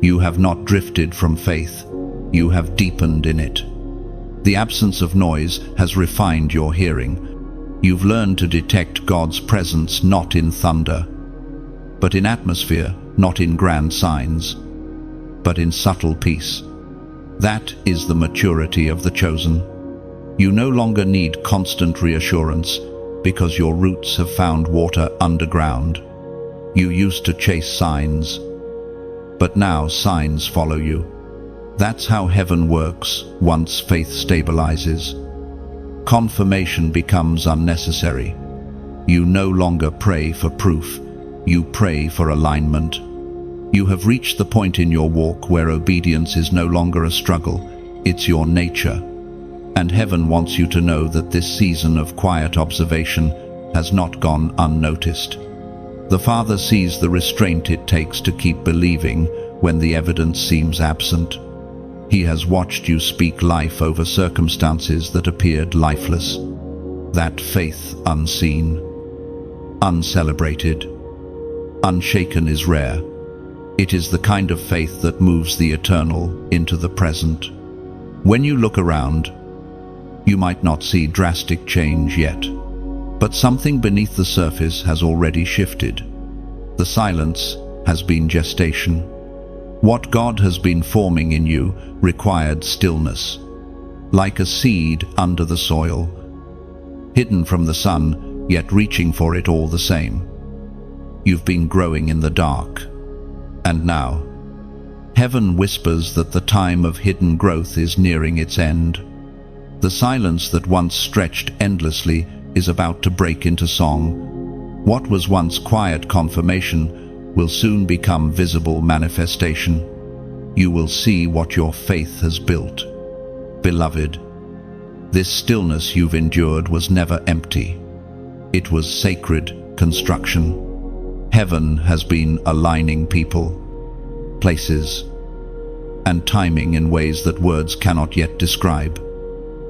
You have not drifted from faith, you have deepened in it. The absence of noise has refined your hearing. You've learned to detect God's presence not in thunder, but in atmosphere, not in grand signs, but in subtle peace. That is the maturity of the chosen. You no longer need constant reassurance because your roots have found water underground. You used to chase signs, but now signs follow you. That's how heaven works once faith stabilizes. Confirmation becomes unnecessary. You no longer pray for proof, you pray for alignment. You have reached the point in your walk where obedience is no longer a struggle, it's your nature. And heaven wants you to know that this season of quiet observation has not gone unnoticed. The Father sees the restraint it takes to keep believing when the evidence seems absent. He has watched you speak life over circumstances that appeared lifeless. That faith unseen, uncelebrated, unshaken is rare. It is the kind of faith that moves the eternal into the present. When you look around, you might not see drastic change yet, but something beneath the surface has already shifted. The silence has been gestation. What God has been forming in you required stillness, like a seed under the soil, hidden from the sun, yet reaching for it all the same. You've been growing in the dark. And now, heaven whispers that the time of hidden growth is nearing its end. The silence that once stretched endlessly is about to break into song. What was once quiet confirmation will soon become visible manifestation. You will see what your faith has built. Beloved, this stillness you've endured was never empty. It was sacred construction. Heaven has been aligning people, places, and timing in ways that words cannot yet describe.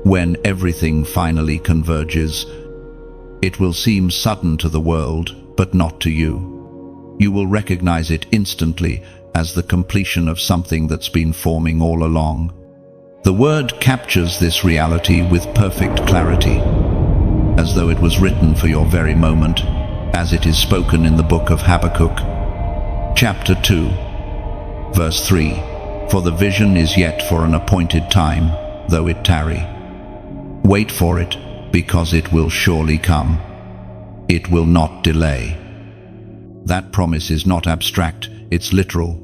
When everything finally converges, it will seem sudden to the world, but not to you. You will recognize it instantly as the completion of something that's been forming all along. The Word captures this reality with perfect clarity, as though it was written for your very moment, as it is spoken in the book of Habakkuk, chapter 2, verse 3. For the vision is yet for an appointed time, though it tarry. Wait for it, because it will surely come. It will not delay. That promise is not abstract, it's literal.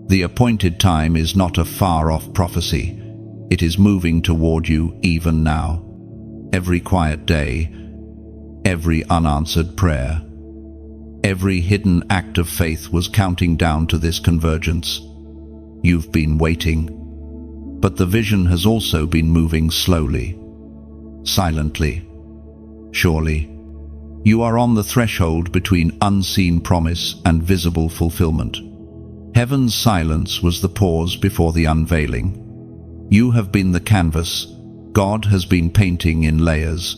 The appointed time is not a far-off prophecy. It is moving toward you even now. Every quiet day, every unanswered prayer, every hidden act of faith was counting down to this convergence. You've been waiting, but the vision has also been moving slowly, silently, surely. You are on the threshold between unseen promise and visible fulfillment. Heaven's silence was the pause before the unveiling. You have been the canvas. God has been painting in layers.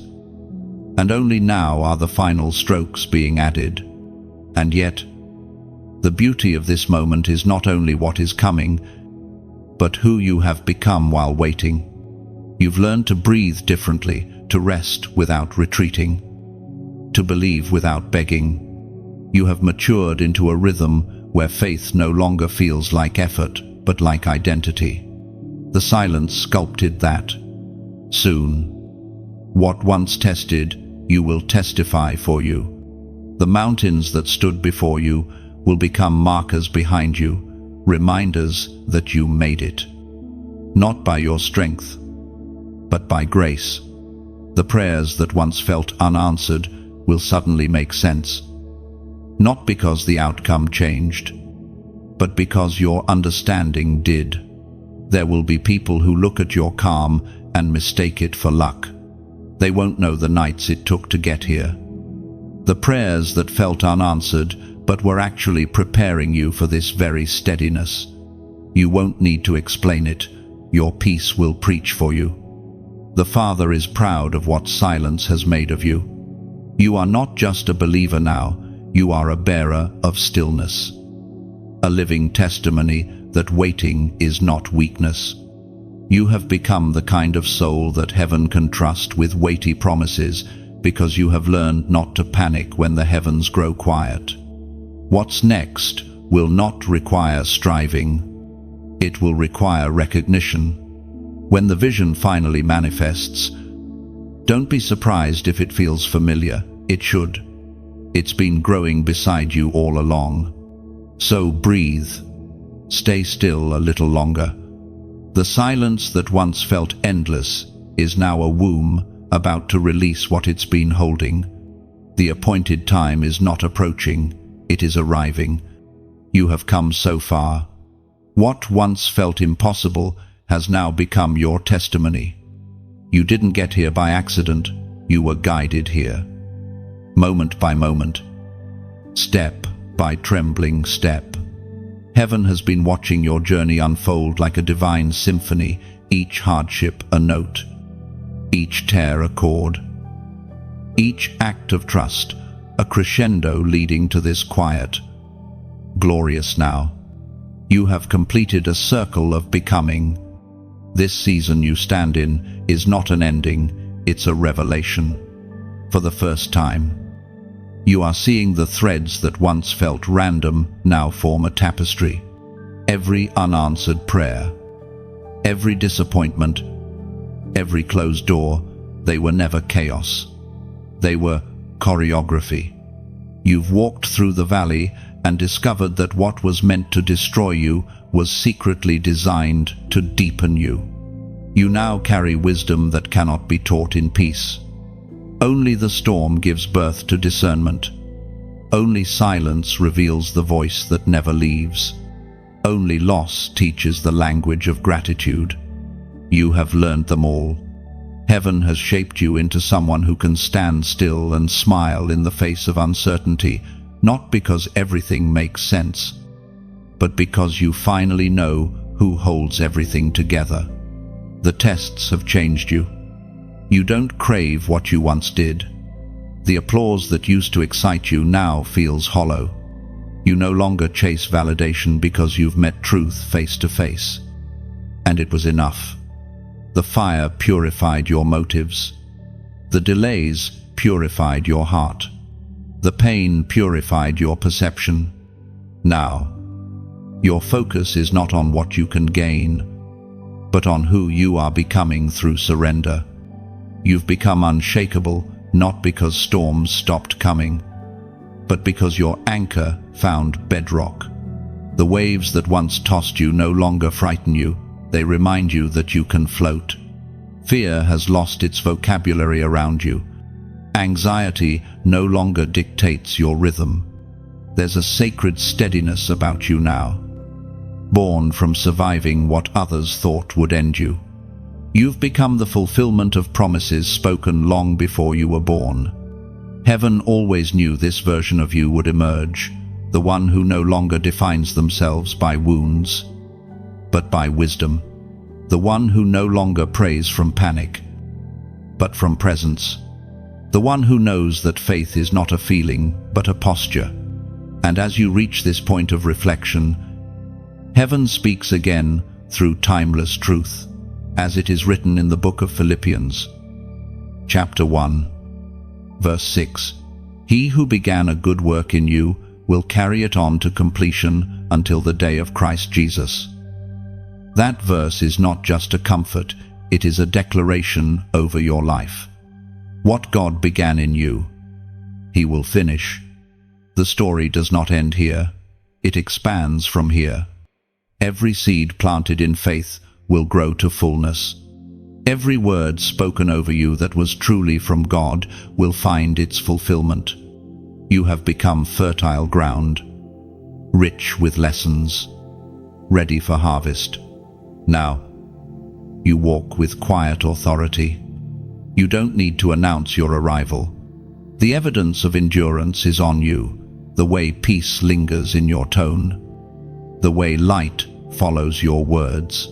And only now are the final strokes being added. And yet, the beauty of this moment is not only what is coming, but who you have become while waiting. You've learned to breathe differently, to rest without retreating, to believe without begging. You have matured into a rhythm where faith no longer feels like effort, but like identity. The silence sculpted that. Soon, what once tested, you will testify for you. The mountains that stood before you will become markers behind you, reminders that you made it. Not by your strength, but by grace. The prayers that once felt unanswered will suddenly make sense. Not because the outcome changed, but because your understanding did. There will be people who look at your calm and mistake it for luck. They won't know the nights it took to get here. The prayers that felt unanswered but were actually preparing you for this very steadiness. You won't need to explain it. Your peace will preach for you. The Father is proud of what silence has made of you. You are not just a believer now, you are a bearer of stillness. A living testimony that waiting is not weakness. You have become the kind of soul that heaven can trust with weighty promises because you have learned not to panic when the heavens grow quiet. What's next will not require striving. It will require recognition. When the vision finally manifests, don't be surprised if it feels familiar. It should. It's been growing beside you all along. So breathe. Stay still a little longer. The silence that once felt endless is now a womb about to release what it's been holding. The appointed time is not approaching, it is arriving. You have come so far. What once felt impossible has now become your testimony. You didn't get here by accident, you were guided here. Moment by moment, step by trembling step. Heaven has been watching your journey unfold like a divine symphony, each hardship a note, each tear a chord, each act of trust a crescendo leading to this quiet, glorious now. You have completed a circle of becoming. This season you stand in is not an ending, it's a revelation. For the first time, you are seeing the threads that once felt random now form a tapestry. Every unanswered prayer, every disappointment, every closed door, they were never chaos. They were choreography. You've walked through the valley and discovered that what was meant to destroy you was secretly designed to deepen you. You now carry wisdom that cannot be taught in peace. Only the storm gives birth to discernment. Only silence reveals the voice that never leaves. Only loss teaches the language of gratitude. You have learned them all. Heaven has shaped you into someone who can stand still and smile in the face of uncertainty, not because everything makes sense, but because you finally know who holds everything together. The tests have changed you. You don't crave what you once did. The applause that used to excite you now feels hollow. You no longer chase validation because you've met truth face to face. And it was enough. The fire purified your motives. The delays purified your heart. The pain purified your perception. Now, Your focus is not on what you can gain, but on who you are becoming through surrender. You've become unshakable, not because storms stopped coming, but because your anchor found bedrock. The waves that once tossed you no longer frighten you, they remind you that you can float. Fear has lost its vocabulary around you. Anxiety no longer dictates your rhythm. There's a sacred steadiness about you now, born from surviving what others thought would end you. You've become the fulfillment of promises spoken long before you were born. Heaven always knew this version of you would emerge, the one who no longer defines themselves by wounds, but by wisdom. The one who no longer prays from panic, but from presence. The one who knows that faith is not a feeling, but a posture. And as you reach this point of reflection, heaven speaks again through timeless truth, as it is written in the book of Philippians, chapter 1, verse 6. He who began a good work in you will carry it on to completion until the day of Christ Jesus. That verse is not just a comfort, it is a declaration over your life. What God began in you, He will finish. The story does not end here. It expands from here. Every seed planted in faith will grow to fullness. Every word spoken over you that was truly from God will find its fulfillment. You have become fertile ground, rich with lessons, ready for harvest. Now, you walk with quiet authority. You don't need to announce your arrival. The evidence of endurance is on you, the way peace lingers in your tone, the way light follows your words,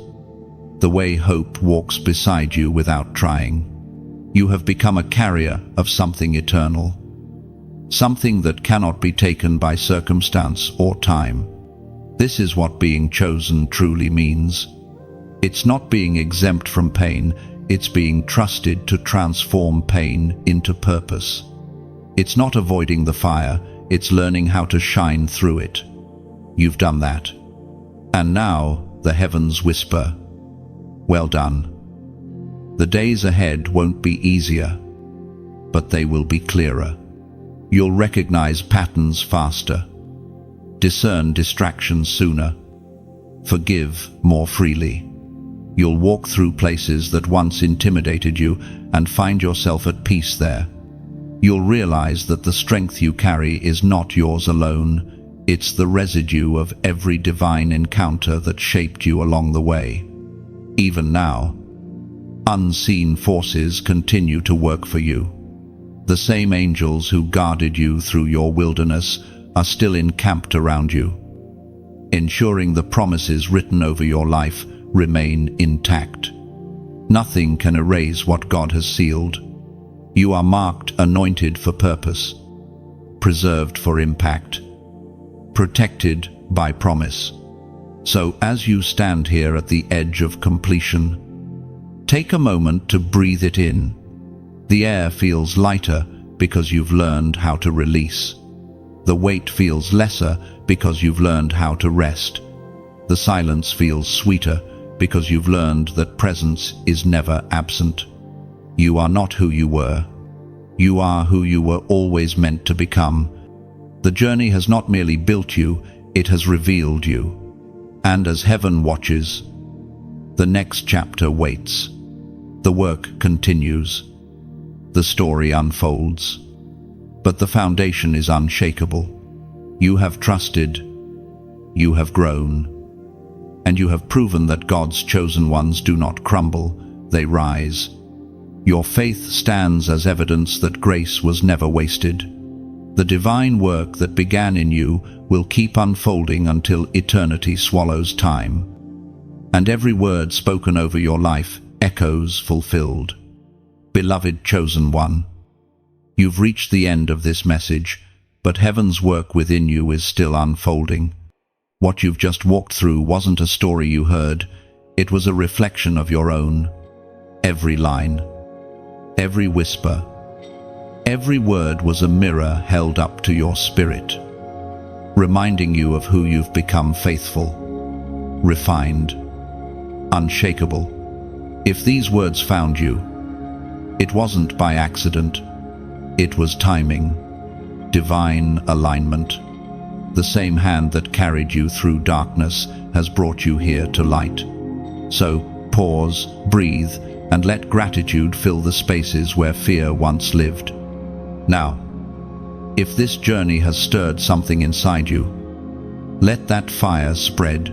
the way hope walks beside you without trying. You have become a carrier of something eternal, something that cannot be taken by circumstance or time. This is what being chosen truly means. It's not being exempt from pain, it's being trusted to transform pain into purpose. It's not avoiding the fire, it's learning how to shine through it. You've done that. And now the heavens whisper, well done. The days ahead won't be easier, but they will be clearer. You'll recognize patterns faster, discern distractions sooner, forgive more freely. You'll walk through places that once intimidated you and find yourself at peace there. You'll realize that the strength you carry is not yours alone. It's the residue of every divine encounter that shaped you along the way. Even now, unseen forces continue to work for you. The same angels who guarded you through your wilderness are still encamped around you, ensuring the promises written over your life remain intact. Nothing can erase what God has sealed. You are marked, anointed for purpose, preserved for impact, protected by promise. So as you stand here at the edge of completion, take a moment to breathe it in. The air feels lighter because you've learned how to release. The weight feels lesser because you've learned how to rest. The silence feels sweeter because you've learned that presence is never absent. You are not who you were. You are who you were always meant to become. The journey has not merely built you, it has revealed you. And as heaven watches, the next chapter waits. The work continues. The story unfolds. But the foundation is unshakable. You have trusted. You have grown. And you have proven that God's chosen ones do not crumble, they rise. Your faith stands as evidence that grace was never wasted. The divine work that began in you will keep unfolding until eternity swallows time. And every word spoken over your life echoes fulfilled. Beloved chosen one, you've reached the end of this message, but heaven's work within you is still unfolding. What you've just walked through wasn't a story you heard, it was a reflection of your own. Every line, every whisper, every word was a mirror held up to your spirit. reminding you of who you've become: faithful, refined, unshakable. If these words found you, it wasn't by accident. It was timing, divine alignment. The same hand that carried you through darkness has brought you here to light. So pause, breathe, and let gratitude fill the spaces where fear once lived. Now, if this journey has stirred something inside you, let that fire spread,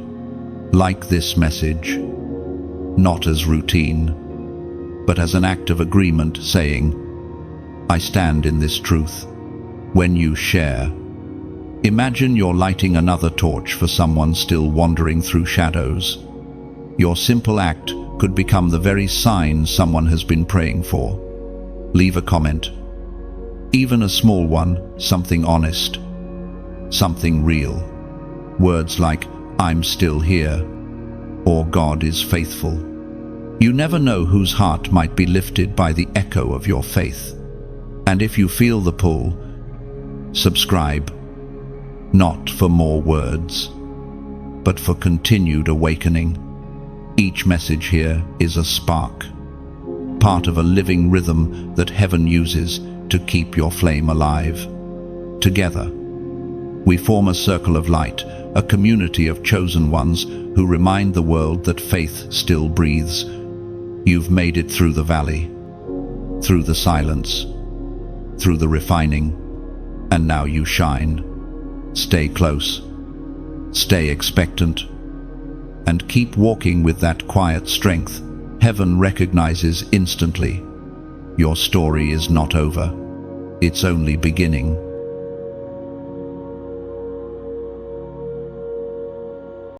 like this message, not as routine, but as an act of agreement, saying, I stand in this truth. When you share, imagine you're lighting another torch for someone still wandering through shadows. Your simple act could become the very sign someone has been praying for. Leave a comment, even a small one, something honest, something real. Words like, I'm still here, or God is faithful. You never know whose heart might be lifted by the echo of your faith. And if you feel the pull, subscribe, not for more words, but for continued awakening. Each message here is a spark, part of a living rhythm that heaven uses to keep your flame alive. Together, we form a circle of light, a community of chosen ones who remind the world that faith still breathes. You've made it through the valley, through the silence, through the refining, and now you shine. Stay close, stay expectant, and keep walking with that quiet strength. Heaven recognizes instantly. Your story is not over. It's only beginning.